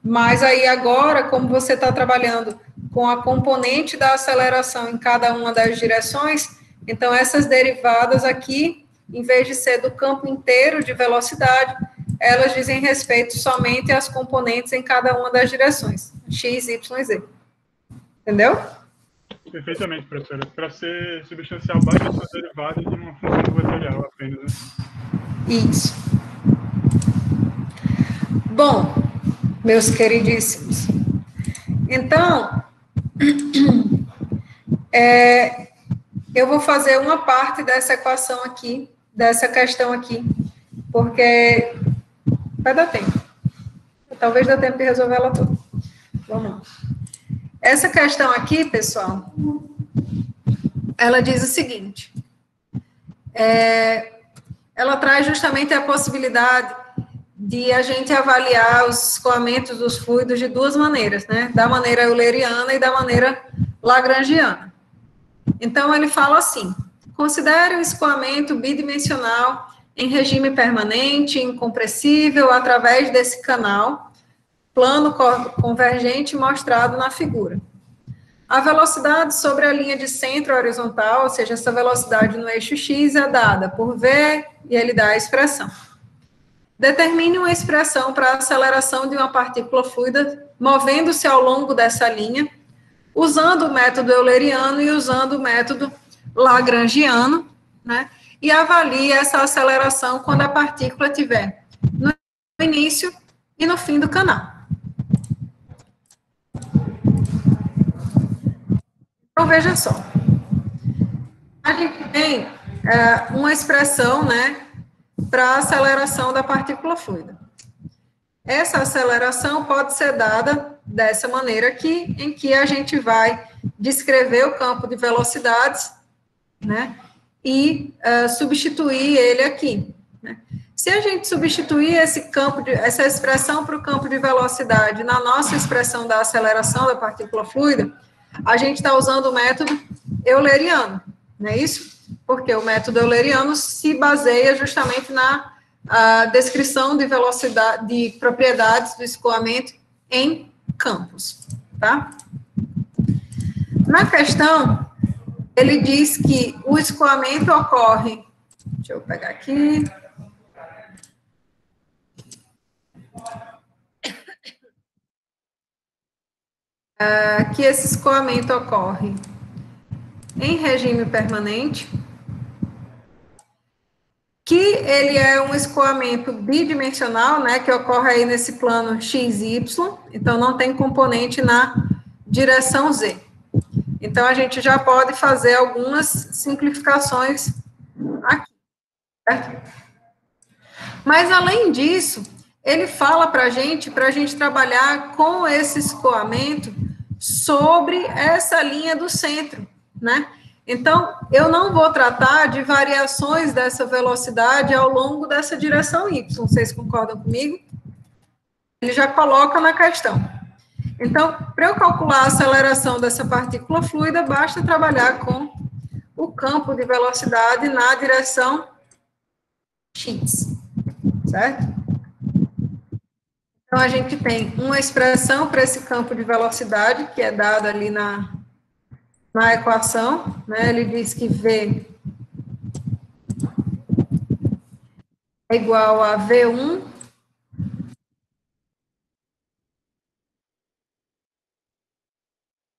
Mas aí agora, como você está trabalhando com a componente da aceleração em cada uma das direções, então essas derivadas aqui, em vez de ser do campo inteiro de velocidade, elas dizem respeito somente às componentes em cada uma das direções, x, y e z. Entendeu? Perfeitamente, professora. Para ser substancial, basta essas derivadas de uma função vetorial apenas, né? Isso. Bom, meus queridíssimos, então, eu vou fazer uma parte dessa equação aqui, dessa questão aqui, porque vai dar tempo. Talvez dê tempo de resolver ela toda. Vamos lá. Essa questão aqui, pessoal, ela diz o seguinte, ela traz justamente a possibilidade de a gente avaliar os escoamentos dos fluidos de duas maneiras, né? Da maneira euleriana e da maneira lagrangiana. Então, ele fala assim, considere o escoamento bidimensional em regime permanente, incompressível, através desse canal, plano convergente mostrado na figura. A velocidade sobre a linha de centro horizontal, ou seja, essa velocidade no eixo x é dada por v, e ele dá a expressão. Determine uma expressão para a aceleração de uma partícula fluida movendo-se ao longo dessa linha, usando o método euleriano e usando o método lagrangiano, né? E avalie essa aceleração quando a partícula estiver no início e no fim do canal. Então, veja só. A gente tem uma expressão, né, para a aceleração da partícula fluida. Essa aceleração pode ser dada dessa maneira aqui, em que a gente vai descrever o campo de velocidades, né, e substituir ele aqui, né. Se a gente substituir essa expressão para o campo de velocidade na nossa expressão da aceleração da partícula fluida, a gente está usando o método euleriano, não é isso? Porque o método euleriano se baseia justamente na descrição de velocidade, de propriedades do escoamento em campos, tá? Na questão, ele diz que o escoamento ocorre, deixa eu pegar aqui, que esse escoamento ocorre em regime permanente, que ele é um escoamento bidimensional, né, que ocorre aí nesse plano x e y, então não tem componente na direção z. Então, a gente já pode fazer algumas simplificações aqui, certo? Mas, além disso, ele fala para a gente trabalhar com esse escoamento sobre essa linha do centro, né? Então, eu não vou tratar de variações dessa velocidade ao longo dessa direção y, vocês concordam comigo? Ele já coloca na questão. Então, para eu calcular a aceleração dessa partícula fluida, basta trabalhar com o campo de velocidade na direção x, certo? Então, a gente tem uma expressão para esse campo de velocidade, que é dada ali na equação, né? Ele diz que V é igual a V1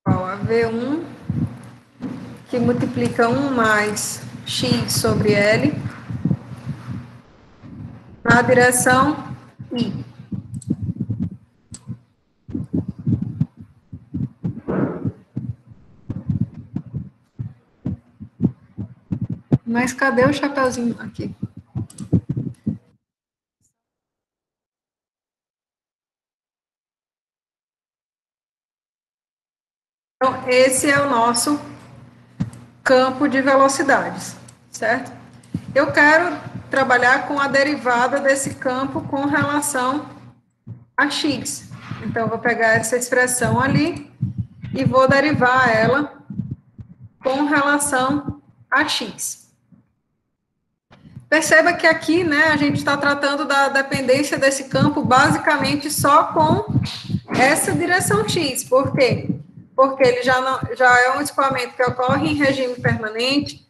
igual a V1 que multiplica 1 mais x sobre L na direção I. Mas cadê o chapeuzinho aqui? Então, esse é o nosso campo de velocidades, certo? Eu quero trabalhar com a derivada desse campo com relação a x. Então, eu vou pegar essa expressão ali e vou derivar ela com relação a x. Perceba que aqui, né, a gente está tratando da dependência desse campo basicamente só com essa direção x. Por quê? Porque ele já é um escoamento que ocorre em regime permanente.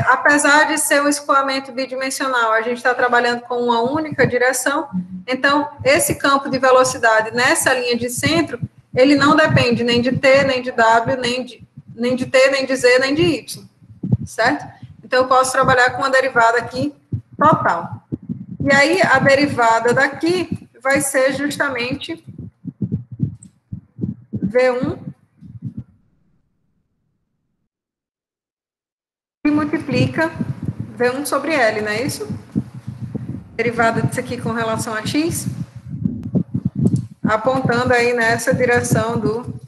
Apesar de ser um escoamento bidimensional, a gente está trabalhando com uma única direção. Então, esse campo de velocidade nessa linha de centro, ele não depende nem de t, nem de w, nem de t, nem de z, nem de y, certo? Então, eu posso trabalhar com uma derivada aqui total. E aí, a derivada daqui vai ser justamente V1 que multiplica V1 sobre L, não é isso? Derivada disso aqui com relação a x, apontando aí nessa direção do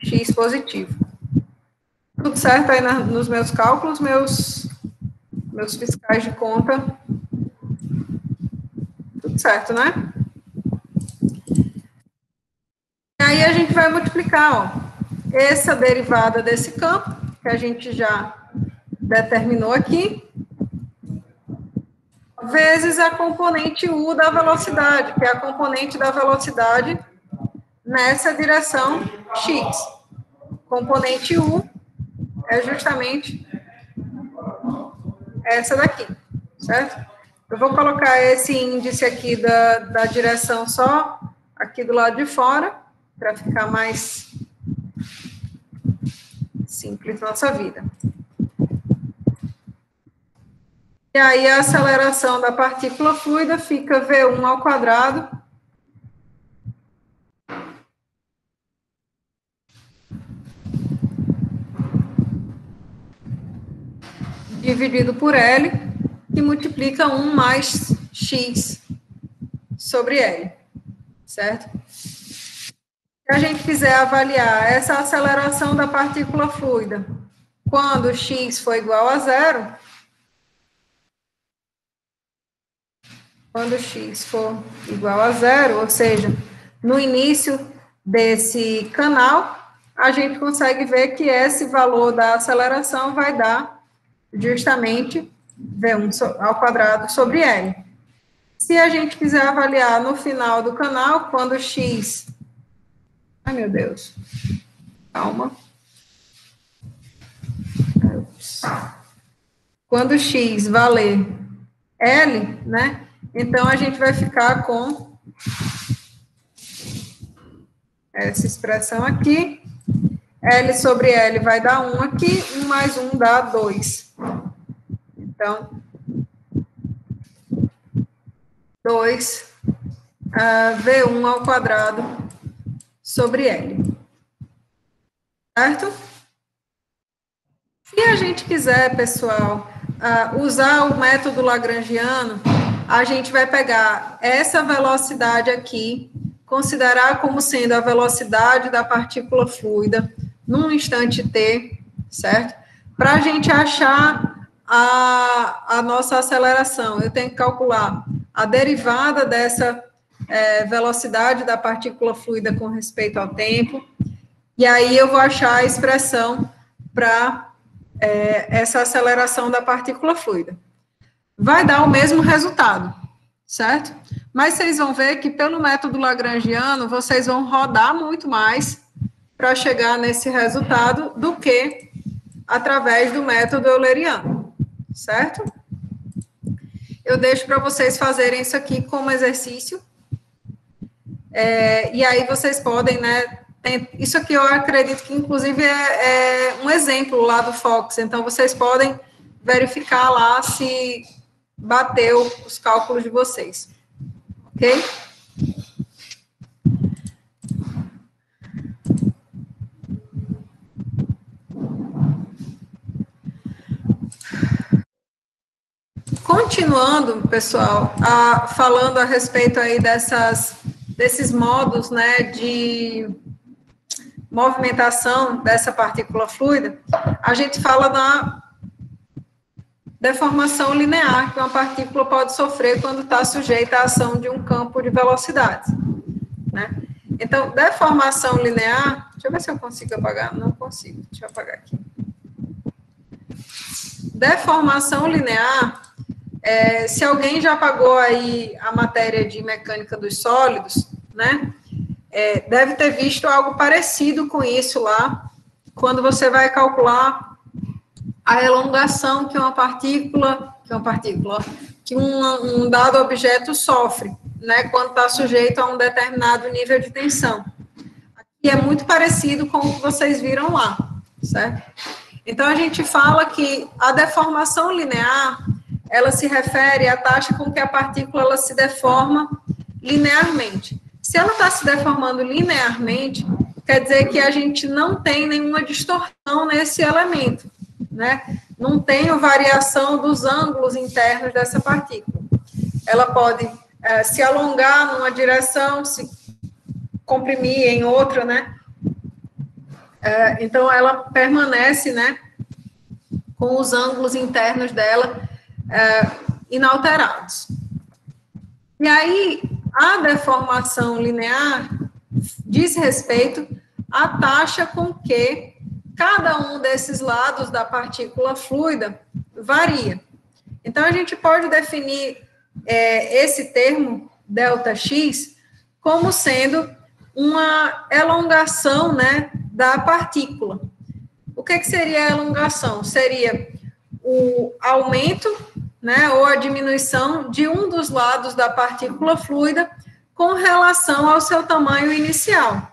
x positivo. Tudo certo aí nos meus cálculos, meus fiscais de conta. Tudo certo, né? E aí a gente vai multiplicar, ó, essa derivada desse campo, que a gente já determinou aqui, vezes a componente U da velocidade, que é a componente da velocidade nessa direção x. Componente U é justamente essa daqui, certo? Eu vou colocar esse índice aqui da direção só aqui do lado de fora, para ficar mais simples nossa vida. E aí a aceleração da partícula fluida fica V1 ao quadrado dividido por L, que multiplica 1 mais x sobre L, certo? Se a gente quiser avaliar essa aceleração da partícula fluida quando x for igual a zero, quando x for igual a zero, ou seja, no início desse canal, a gente consegue ver que esse valor da aceleração vai dar justamente V1 ao quadrado sobre L. Se a gente quiser avaliar no final do canal, quando x... Ai, meu Deus. Calma. Ups. Quando x valer L, né? Então, a gente vai ficar com essa expressão aqui. L sobre L vai dar 1 aqui, 1 mais 1 dá 2. Então, 2 V1 ao quadrado sobre L. Certo? Se a gente quiser, pessoal, usar o método lagrangiano, a gente vai pegar essa velocidade aqui, considerar como sendo a velocidade da partícula fluida num instante t, certo? Para a gente achar a nossa aceleração, eu tenho que calcular a derivada dessa velocidade da partícula fluida com respeito ao tempo, e aí eu vou achar a expressão para essa aceleração da partícula fluida. Vai dar o mesmo resultado, certo? Mas vocês vão ver que pelo método lagrangiano, vocês vão rodar muito mais para chegar nesse resultado do que através do método euleriano, certo? Eu deixo para vocês fazerem isso aqui como exercício, e aí vocês podem, né, Isso aqui eu acredito que, inclusive, é um exemplo lá do Fox. Então, vocês podem verificar lá se bateu os cálculos de vocês. Ok? Continuando, pessoal, falando a respeito aí desses modos, né, de movimentação dessa partícula fluida, a gente fala da deformação linear que uma partícula pode sofrer quando está sujeita à ação de um campo de velocidades, né? Então, deformação linear, deixa eu ver se eu consigo apagar, não consigo, deixa eu apagar aqui. Deformação linear, se alguém já pagou aí a matéria de mecânica dos sólidos, né, deve ter visto algo parecido com isso lá, quando você vai calcular a elongação que um dado objeto sofre, né, quando está sujeito a um determinado nível de tensão. Aqui é muito parecido com o que vocês viram lá, certo? Então, a gente fala que a deformação linear, ela se refere à taxa com que a partícula ela se deforma linearmente. Se ela está se deformando linearmente, quer dizer que a gente não tem nenhuma distorção nesse elemento, né? Não tem variação dos ângulos internos dessa partícula. Ela pode se alongar numa direção, se comprimir em outra, né? Então, ela permanece, né, com os ângulos internos dela inalterados. E aí, a deformação linear diz respeito à taxa com que cada um desses lados da partícula fluida varia. Então, a gente pode definir esse termo, ΔX, como sendo uma elongação, né, da partícula. O que seria a elongação? Seria o aumento, né, ou a diminuição de um dos lados da partícula fluida com relação ao seu tamanho inicial.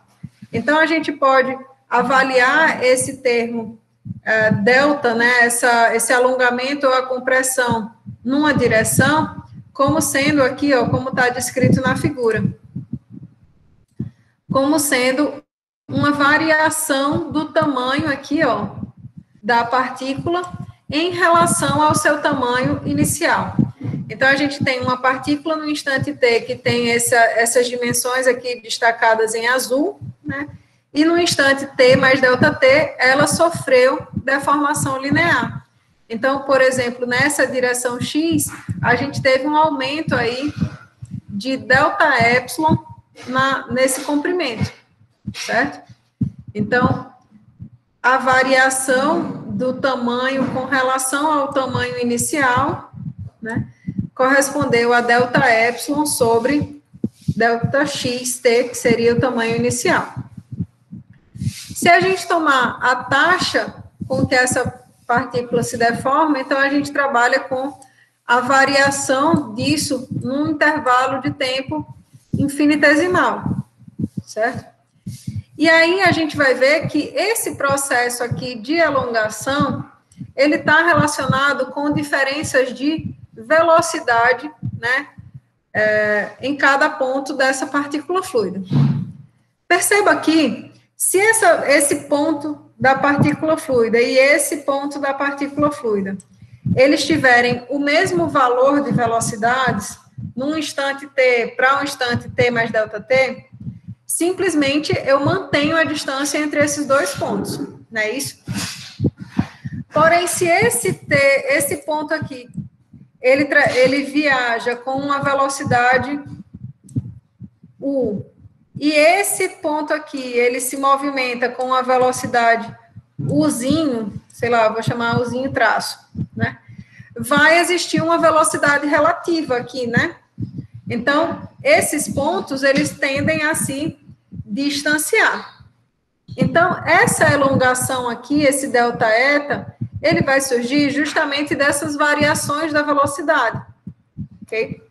Então, a gente pode avaliar esse termo delta, né, esse alongamento ou a compressão numa direção, como sendo aqui, ó, como está descrito na figura, como sendo uma variação do tamanho aqui, ó, da partícula em relação ao seu tamanho inicial. Então, a gente tem uma partícula no instante t que tem essas dimensões aqui destacadas em azul, né? E no instante t mais ΔT, ela sofreu deformação linear. Então, por exemplo, nessa direção x, a gente teve um aumento aí de ΔΕ nesse comprimento, certo? Então, a variação do tamanho com relação ao tamanho inicial, né, correspondeu a ΔΕ sobre ΔXT, que seria o tamanho inicial. Se a gente tomar a taxa com que essa partícula se deforma, então a gente trabalha com a variação disso num intervalo de tempo infinitesimal, certo? E aí a gente vai ver que esse processo aqui de elongação, ele está relacionado com diferenças de velocidade, né, em cada ponto dessa partícula fluida. Perceba aqui, se esse ponto da partícula fluida e esse ponto da partícula fluida, eles tiverem o mesmo valor de velocidades, num instante t para um instante t mais ΔT, simplesmente eu mantenho a distância entre esses dois pontos, não é isso? Porém, se esse ponto aqui, ele viaja com uma velocidade u, e esse ponto aqui, ele se movimenta com uma velocidade uzinho, sei lá, vou chamar uzinho traço, né? Vai existir uma velocidade relativa aqui, né? Então, esses pontos, eles tendem a se distanciar. Então, essa elongação aqui, esse ΔΕ, ele vai surgir justamente dessas variações da velocidade, ok?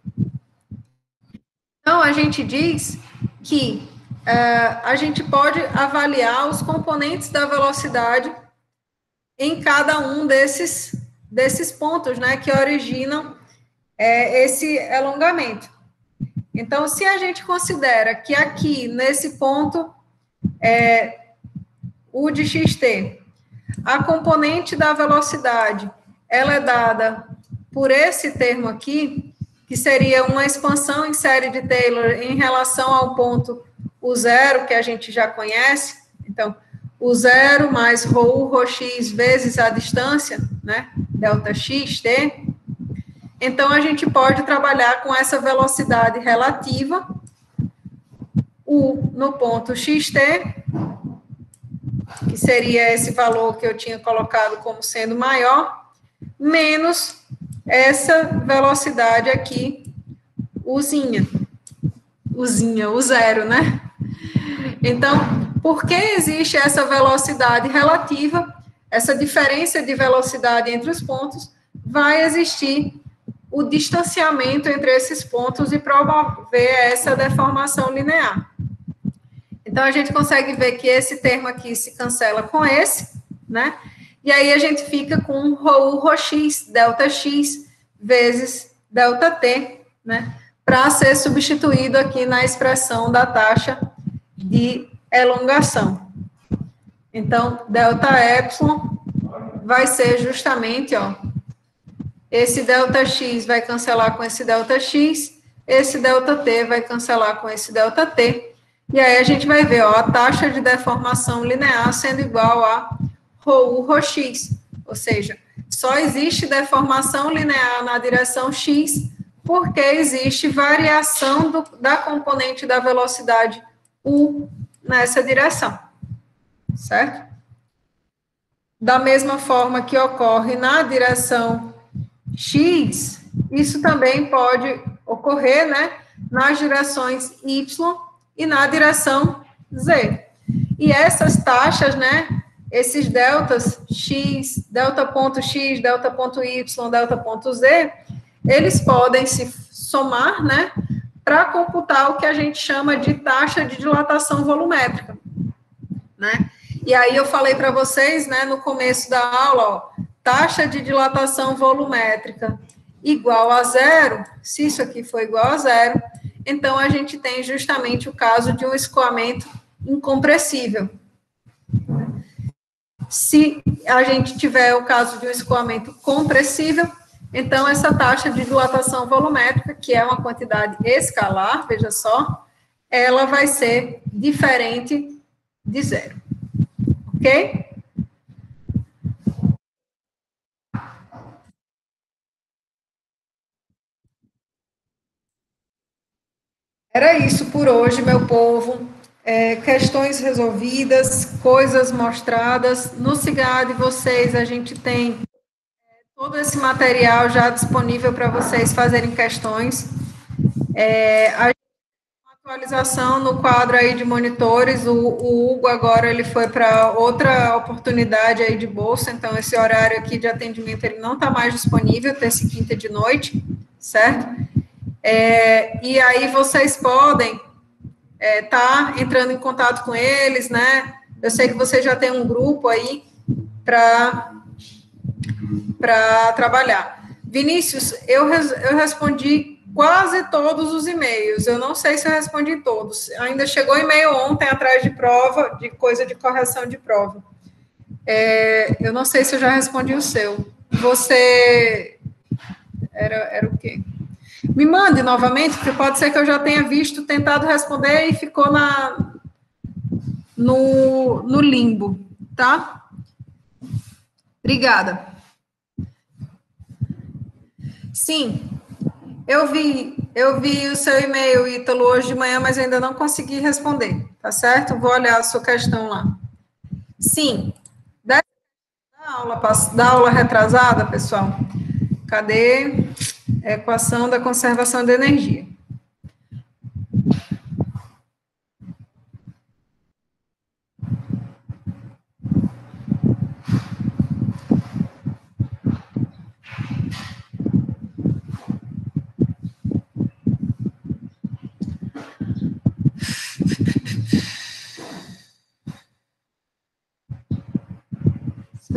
Então, a gente diz que a gente pode avaliar os componentes da velocidade em cada um desses pontos, né, que originam esse alongamento. Então, se a gente considera que aqui, nesse ponto, U de xt, a componente da velocidade, ela é dada por esse termo aqui, que seria uma expansão em série de Taylor em relação ao ponto U0, que a gente já conhece. Então, U0 mais ρu, ρx vezes a distância, né, delta xt. Então, a gente pode trabalhar com essa velocidade relativa, U no ponto xt, que seria esse valor que eu tinha colocado como sendo maior, menos essa velocidade aqui, Uzinha, o zero, né? Então, por que existe essa velocidade relativa, essa diferença de velocidade entre os pontos, vai existir o distanciamento entre esses pontos e promover essa deformação linear. Então, a gente consegue ver que esse termo aqui se cancela com esse, né? E aí a gente fica com ρu, ρx, delta x, vezes delta t, né? Para ser substituído aqui na expressão da taxa de elongação. Então, delta epsilon vai ser justamente, ó, esse delta x vai cancelar com esse delta x, esse delta t vai cancelar com esse delta t, e aí a gente vai ver, ó, a taxa de deformação linear sendo igual a ρu, ρx, ou seja, só existe deformação linear na direção x porque existe variação da componente da velocidade u nessa direção, certo? Da mesma forma que ocorre na direção x, isso também pode ocorrer, né, nas direções y e na direção z. E essas taxas, né, esses deltas x, delta ponto x, delta ponto y, delta ponto z, eles podem se somar, né, para computar o que a gente chama de taxa de dilatação volumétrica, né? E aí eu falei para vocês, né, no começo da aula, ó, taxa de dilatação volumétrica igual a zero, se isso aqui for igual a zero, então a gente tem justamente o caso de um escoamento incompressível. Se a gente tiver o caso de um escoamento compressível, então essa taxa de dilatação volumétrica, que é uma quantidade escalar, veja só, ela vai ser diferente de zero. Ok? Era isso por hoje, meu povo. Questões resolvidas, coisas mostradas. No SIGAD, vocês, a gente tem todo esse material já disponível para vocês fazerem questões. A gente tem uma atualização no quadro aí de monitores. O Hugo agora ele foi para outra oportunidade aí de bolsa, então esse horário aqui de atendimento ele não está mais disponível, terça e quinta de noite, certo? E aí vocês podem tá entrando em contato com eles, né? Eu sei que você já tem um grupo aí para trabalhar. Vinícius, eu respondi quase todos os e-mails. Eu não sei se eu respondi todos. Ainda chegou e-mail ontem atrás de prova, de coisa de correção de prova. Eu não sei se eu já respondi o seu. Você era o quê? Me mande novamente, porque pode ser que eu já tenha visto, tentado responder e ficou no limbo, tá? Obrigada. Sim, eu vi o seu e-mail, Ítalo, hoje de manhã, mas ainda não consegui responder, tá certo? Vou olhar a sua questão lá. Sim, da aula retrasada, pessoal, cadê? Equação da conservação de energia.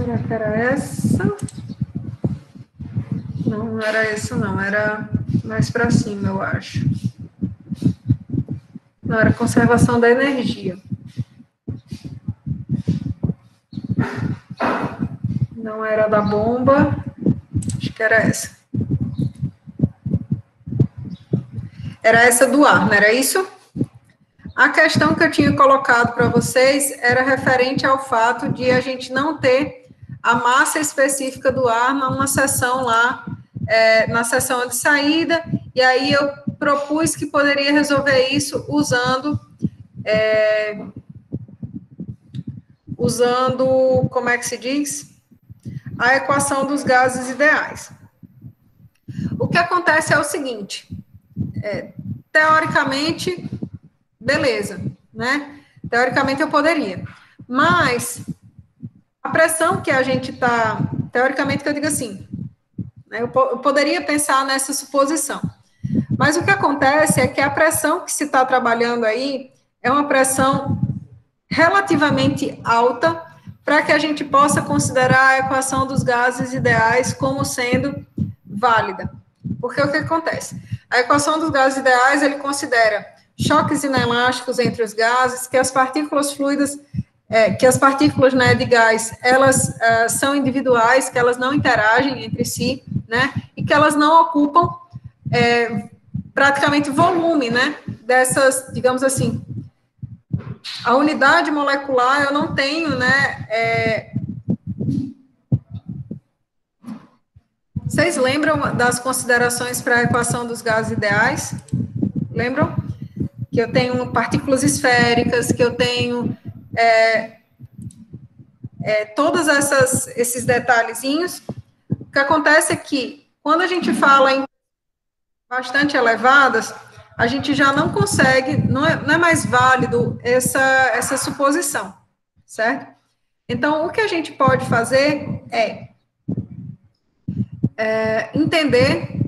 Será que era essa? Não, não era essa, não. Era mais para cima, eu acho. Não, era conservação da energia. Não era da bomba. Acho que era essa. Era essa do ar, não era isso? A questão que eu tinha colocado para vocês era referente ao fato de a gente não ter a massa específica do ar numa seção lá, na seção de saída, e aí eu propus que poderia resolver isso usando, como é que se diz? A equação dos gases ideais. O que acontece é o seguinte, teoricamente, beleza, né? Teoricamente eu poderia, mas a pressão que a gente está, teoricamente que eu digo assim, né, eu poderia pensar nessa suposição, mas o que acontece é que a pressão que se está trabalhando aí é uma pressão relativamente alta para que a gente possa considerar a equação dos gases ideais como sendo válida. Porque o que acontece? A equação dos gases ideais, ele considera choques inelásticos entre os gases, que as partículas fluidas, né, de gás, elas são individuais, que elas não interagem entre si, né, e que elas não ocupam praticamente volume, né, dessas, digamos assim, a unidade molecular eu não tenho, né, vocês lembram das considerações para a equação dos gases ideais? Lembram? Que eu tenho partículas esféricas, que eu tenho todos esses detalhezinhos. O que acontece é que, quando a gente fala em bastante elevadas, a gente já não consegue, não é mais válido essa suposição, certo? Então, o que a gente pode fazer é entender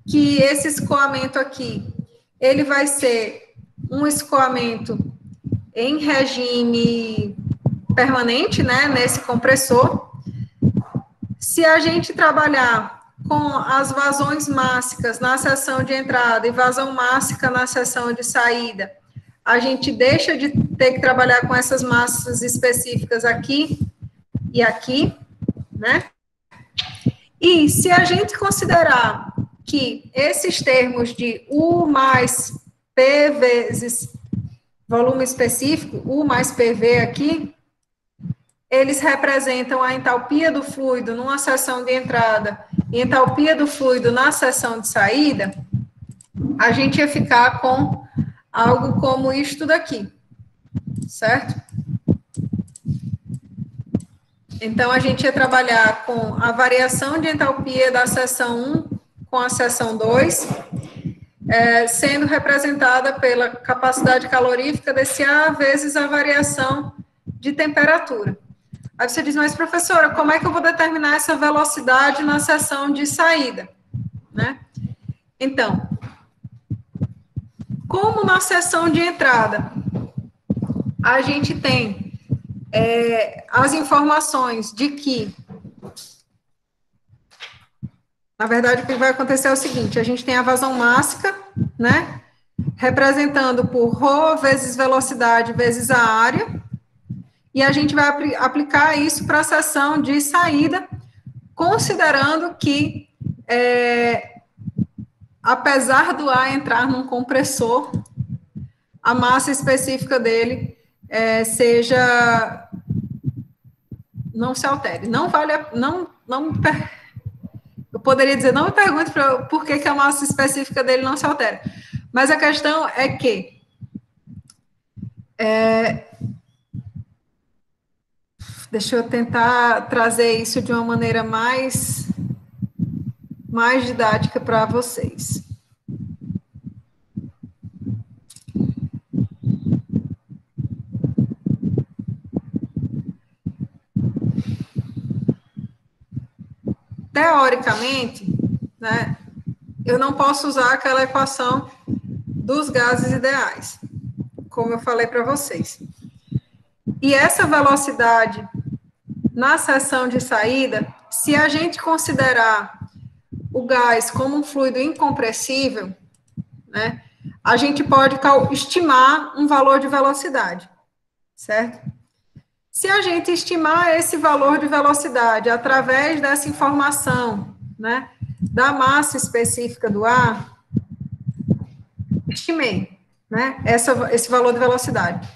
que esse escoamento aqui, ele vai ser um escoamento em regime permanente, né, nesse compressor. Se a gente trabalhar com as vazões mássicas na seção de entrada e vazão mássica na seção de saída, a gente deixa de ter que trabalhar com essas massas específicas aqui e aqui, né? E se a gente considerar que esses termos de U mais P vezes volume específico, U mais PV aqui, eles representam a entalpia do fluido numa seção de entrada e entalpia do fluido na seção de saída, a gente ia ficar com algo como isto daqui, certo? Então, a gente ia trabalhar com a variação de entalpia da seção 1 com a seção 2, sendo representada pela capacidade calorífica desse A vezes a variação de temperatura. Aí você diz, mas professora, como é que eu vou determinar essa velocidade na seção de saída? Né? Então, como na seção de entrada, a gente tem as informações de que, na verdade, o que vai acontecer é o seguinte, a gente tem a vazão mássica, né, representando por ρ vezes velocidade vezes a área, e a gente vai aplicar isso para a seção de saída, considerando que, apesar do ar entrar num compressor, a massa específica dele não se altere. Não vale, eu poderia dizer, não me pergunte por que a massa específica dele não se altera. Mas a questão é que deixa eu tentar trazer isso de uma maneira mais didática para vocês. Teoricamente, né, eu não posso usar aquela equação dos gases ideais, como eu falei para vocês. E essa velocidade na seção de saída, se a gente considerar o gás como um fluido incompressível, né, a gente pode estimar um valor de velocidade, certo? Se a gente estimar esse valor de velocidade através dessa informação, né, da massa específica do ar, estimei, né, esse valor de velocidade.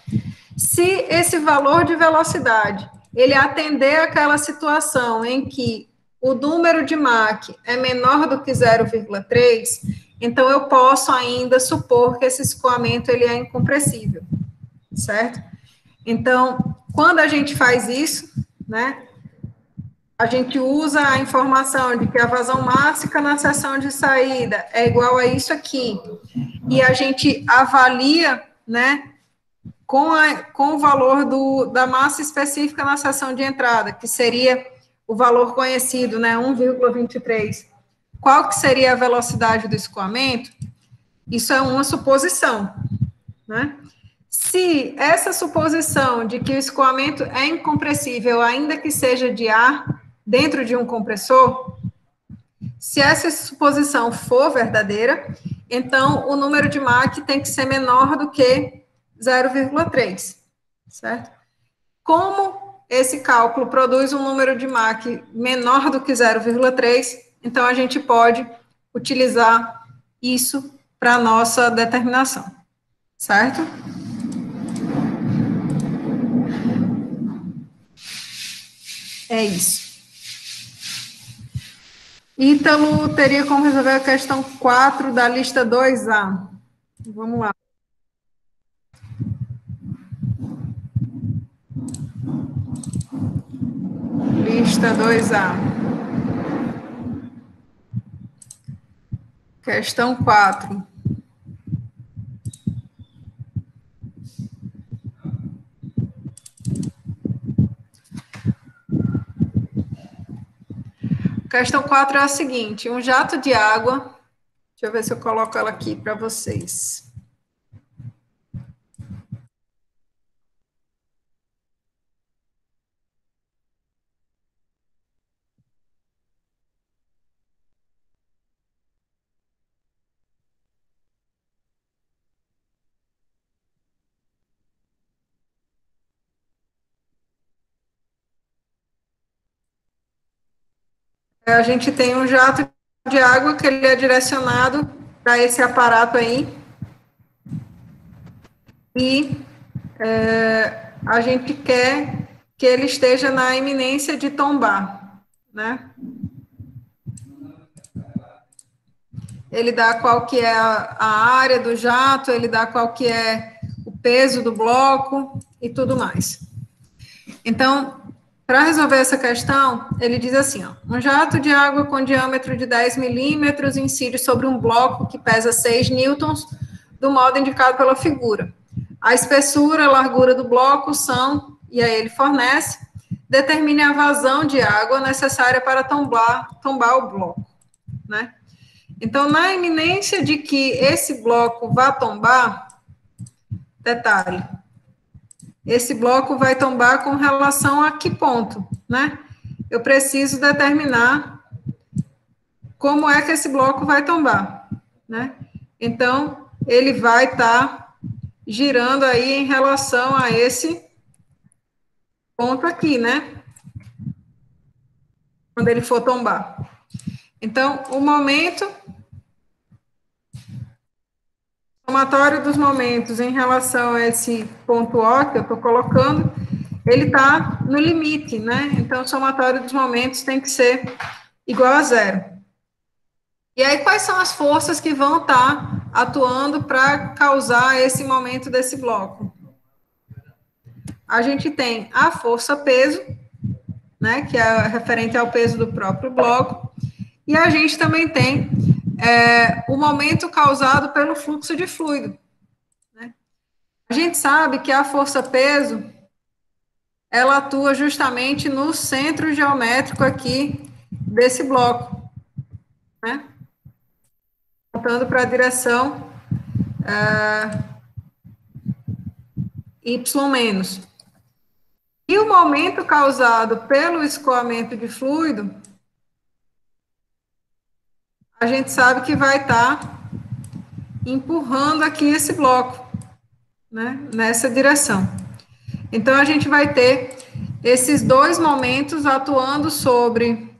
Se esse valor de velocidade, ele atender aquela situação em que o número de Mach é menor do que 0,3, então eu posso ainda supor que esse escoamento ele é incompressível, certo? Então, quando a gente faz isso, né, a gente usa a informação de que a vazão máxima na seção de saída é igual a isso aqui, e a gente avalia, né, com o valor da massa específica na seção de entrada, que seria o valor conhecido, né, 1,23. Qual que seria a velocidade do escoamento? Isso é uma suposição, né? Se essa suposição de que o escoamento é incompressível, ainda que seja de ar, dentro de um compressor, se essa suposição for verdadeira, então o número de Mach tem que ser menor do que 0,3, certo? Como esse cálculo produz um número de Mach menor do que 0,3, então a gente pode utilizar isso para a nossa determinação, certo? É isso. Ítalo teria como resolver a questão 4 da lista 2A. Vamos lá. Lista 2A. Questão 4. Questão 4 é a seguinte: um jato de água, deixa eu ver se eu coloco ela aqui para vocês. A gente tem um jato de água que ele é direcionado para esse aparato aí. E a gente quer que ele esteja na iminência de tombar, né? Ele dá qual que é a área do jato, ele dá qual que é o peso do bloco e tudo mais. Então, para resolver essa questão, ele diz assim, ó, um jato de água com diâmetro de 10 milímetros incide sobre um bloco que pesa 6 newtons, do modo indicado pela figura. A espessura, a largura do bloco são, e aí ele fornece, determine a vazão de água necessária para tombar o bloco, né? Então, na iminência de que esse bloco vá tombar, detalhe, esse bloco vai tombar com relação a que ponto, né? Eu preciso determinar como é que esse bloco vai tombar, né? Então, ele vai estar girando aí em relação a esse ponto aqui, né? Quando ele for tombar. Então, o momento, somatório dos momentos em relação a esse ponto O que eu estou colocando, ele está no limite, né? Então, o somatório dos momentos tem que ser igual a zero. E aí, quais são as forças que vão estar atuando para causar esse momento desse bloco? A gente tem a força peso, né, que é referente ao peso do próprio bloco, e a gente também tem o momento causado pelo fluxo de fluido, né? A gente sabe que a força peso, ela atua justamente no centro geométrico aqui desse bloco, né? Apontando para a direção Y-. E o momento causado pelo escoamento de fluido, a gente sabe que vai estar empurrando aqui esse bloco, né, nessa direção. Então, a gente vai ter esses dois momentos atuando sobre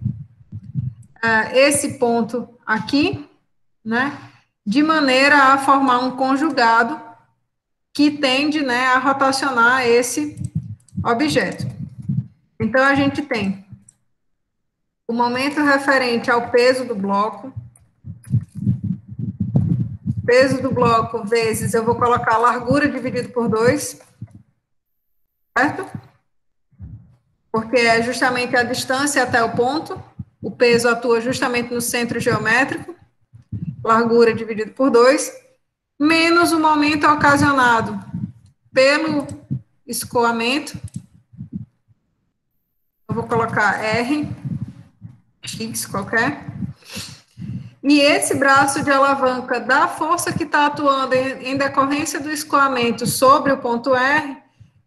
esse ponto aqui, né, de maneira a formar um conjugado que tende, né, a rotacionar esse objeto. Então, a gente tem o momento referente ao peso do bloco, peso do bloco vezes, eu vou colocar a largura dividido por 2, certo? Porque é justamente a distância até o ponto, o peso atua justamente no centro geométrico, largura dividido por 2, menos o momento ocasionado pelo escoamento, eu vou colocar R, X qualquer, e esse braço de alavanca da força que está atuando em decorrência do escoamento sobre o ponto R,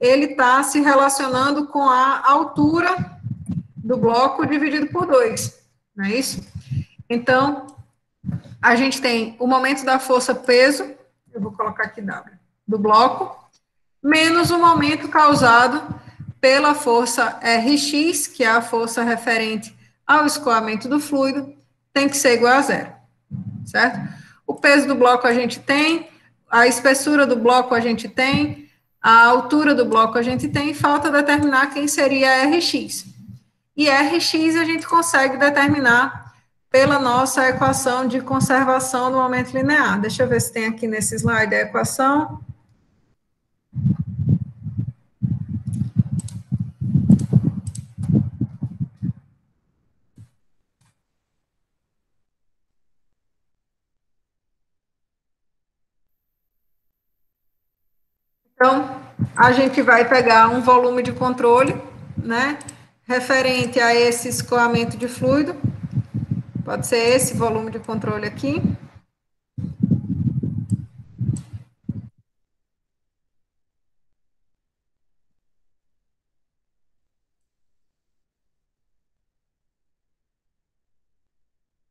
ele está se relacionando com a altura do bloco dividido por 2, não é isso? Então, a gente tem o momento da força peso, eu vou colocar aqui W, do bloco, menos o momento causado pela força Rx, que é a força referente ao escoamento do fluido, tem que ser igual a 0, certo? O peso do bloco a gente tem, a espessura do bloco a gente tem, a altura do bloco a gente tem, falta determinar quem seria Rx. E Rx a gente consegue determinar pela nossa equação de conservação do momento linear. Deixa eu ver se tem aqui nesse slide a equação. Então, a gente vai pegar um volume de controle, né, referente a esse escoamento de fluido, pode ser esse volume de controle aqui.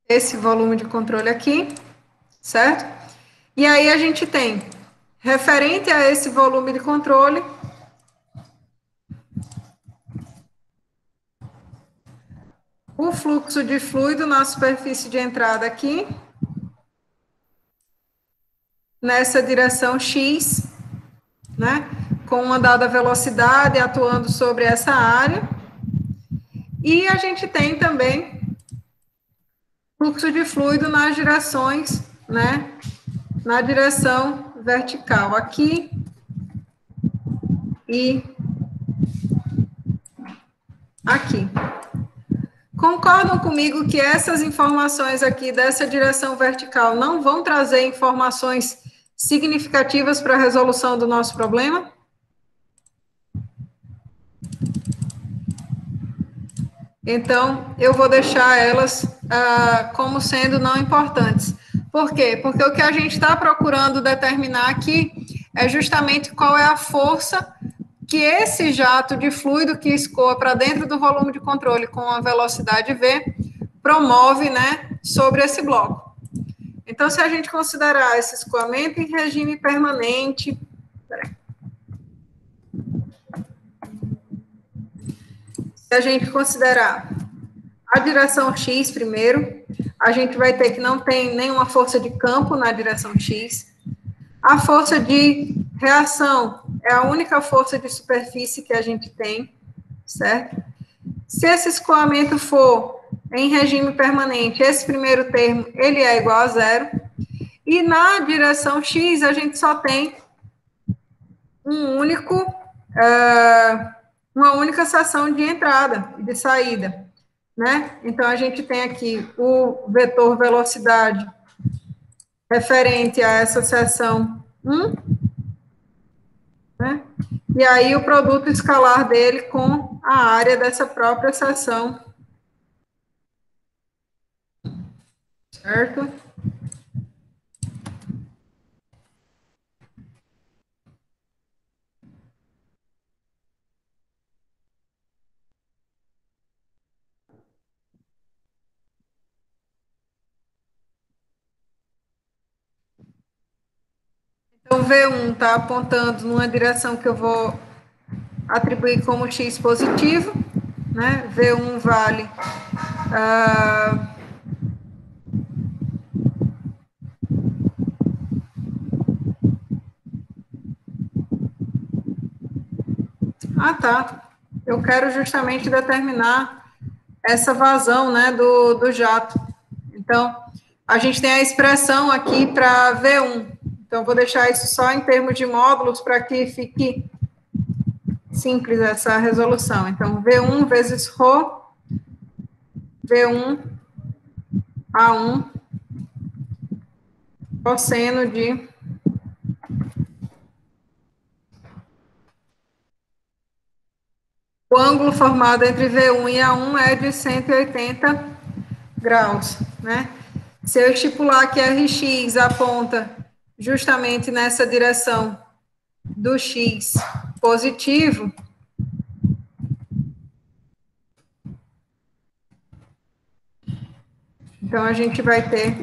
Esse volume de controle aqui, certo? E aí a gente tem, referente a esse volume de controle, o fluxo de fluido na superfície de entrada aqui, nessa direção X, né, com uma dada velocidade atuando sobre essa área, e a gente tem também fluxo de fluido nas direções, né, na direção vertical aqui e aqui. Concordam comigo que essas informações aqui dessa direção vertical não vão trazer informações significativas para a resolução do nosso problema? Então, eu vou deixar elas como sendo não importantes. Por quê? Porque o que a gente está procurando determinar aqui é justamente qual é a força que esse jato de fluido que escoa para dentro do volume de controle com a velocidade V promove, né, sobre esse bloco. Então, se a gente considerar esse escoamento em regime permanente, se a gente considerar a direção X primeiro, a gente vai ter que não tem nenhuma força de campo na direção X. A força de reação é a única força de superfície que a gente tem, certo? Se esse escoamento for em regime permanente, esse primeiro termo, ele é igual a 0. E na direção X, a gente só tem uma única seção de entrada e de saída, né? Então, a gente tem aqui o vetor velocidade referente a essa seção 1, né? E aí o produto escalar dele com a área dessa própria seção, certo? Então, V1 está apontando numa direção que eu vou atribuir como X positivo, né? V1 vale tá. Eu quero justamente determinar essa vazão, né, do jato. Então, a gente tem a expressão aqui para V1. Então, vou deixar isso só em termos de módulos para que fique simples essa resolução. Então, V1 vezes ρ, V1 A1, cosseno de o ângulo formado entre V1 e A1 é de 180 graus, né? Se eu estipular que Rx aponta justamente nessa direção do X positivo, então a gente vai ter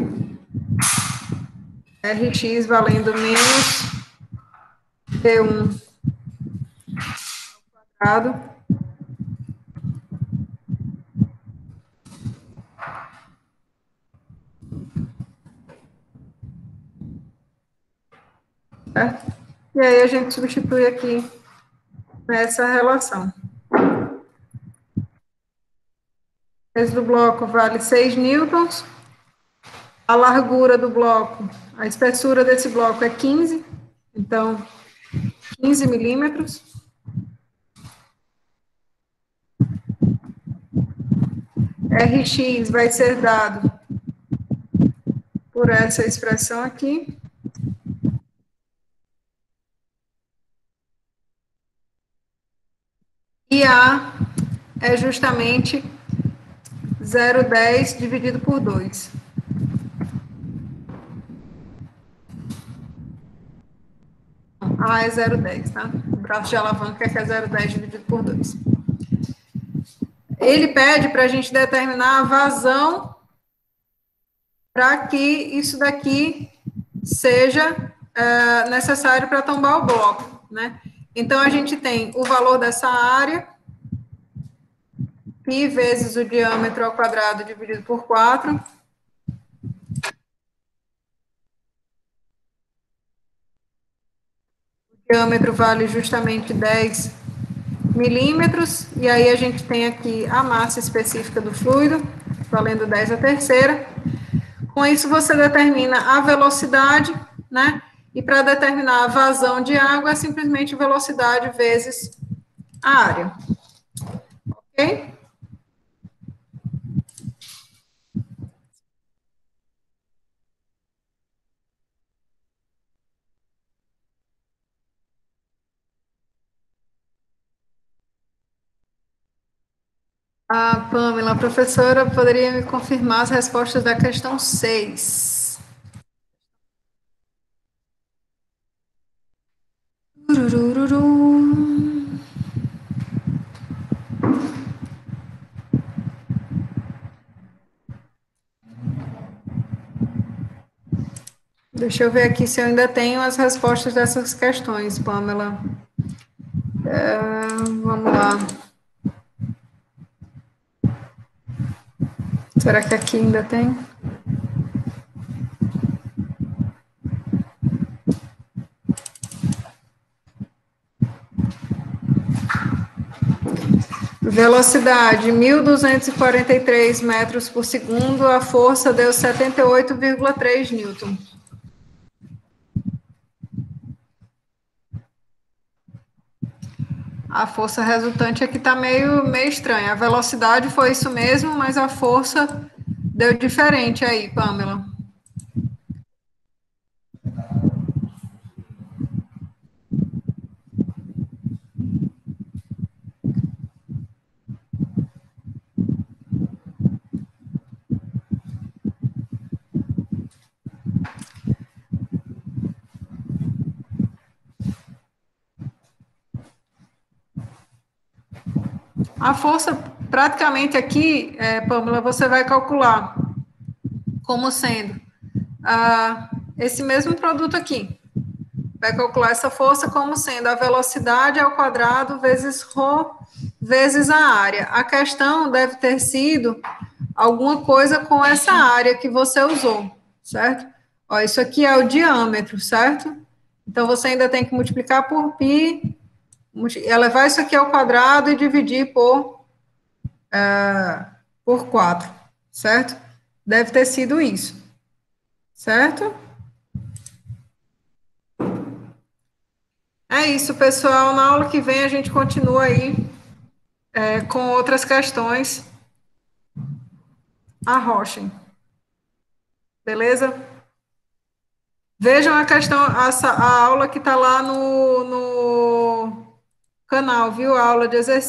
Rx valendo menos V1 ao quadrado certo? E aí a gente substitui aqui nessa relação. O peso do bloco vale 6 newtons. A largura do bloco, a espessura desse bloco é 15, então 15 milímetros. Rx vai ser dado por essa expressão aqui. E A é justamente 0,10 dividido por 2. A é 0,10, tá? O braço de alavanca é que é 0,10 dividido por 2. Ele pede para a gente determinar a vazão para que isso daqui seja necessário para tombar o bloco, né? Então, a gente tem o valor dessa área, π vezes o diâmetro ao quadrado dividido por 4. O diâmetro vale justamente 10 milímetros, e aí a gente tem aqui a massa específica do fluido, valendo 10 a terceira. Com isso, você determina a velocidade, né? E para determinar a vazão de água, é simplesmente velocidade vezes a área. Ok? A Pamela, professora, poderia me confirmar as respostas da questão 6? Deixa eu ver aqui se eu ainda tenho as respostas dessas questões, Pamela. Vamos lá. Será que aqui ainda tem? Velocidade, 1.243 metros por segundo, a força deu 78,3 newton. A força resultante aqui está meio estranha. A velocidade foi isso mesmo, mas a força deu diferente aí, Pamela. A força, praticamente aqui, Pamela, você vai calcular como sendo esse mesmo produto aqui. vai calcular essa força como sendo a velocidade ao quadrado vezes ρ vezes a área. A questão deve ter sido alguma coisa com essa área que você usou, certo? Ó, isso aqui é o diâmetro, certo? Então, você ainda tem que multiplicar por π, elevar isso aqui ao quadrado e dividir por 4, certo? Deve ter sido isso, certo? É isso, pessoal. Na aula que vem a gente continua aí com outras questões. Arrochem. Beleza? Vejam a questão, a aula que está lá no canal, viu? A aula de exercício.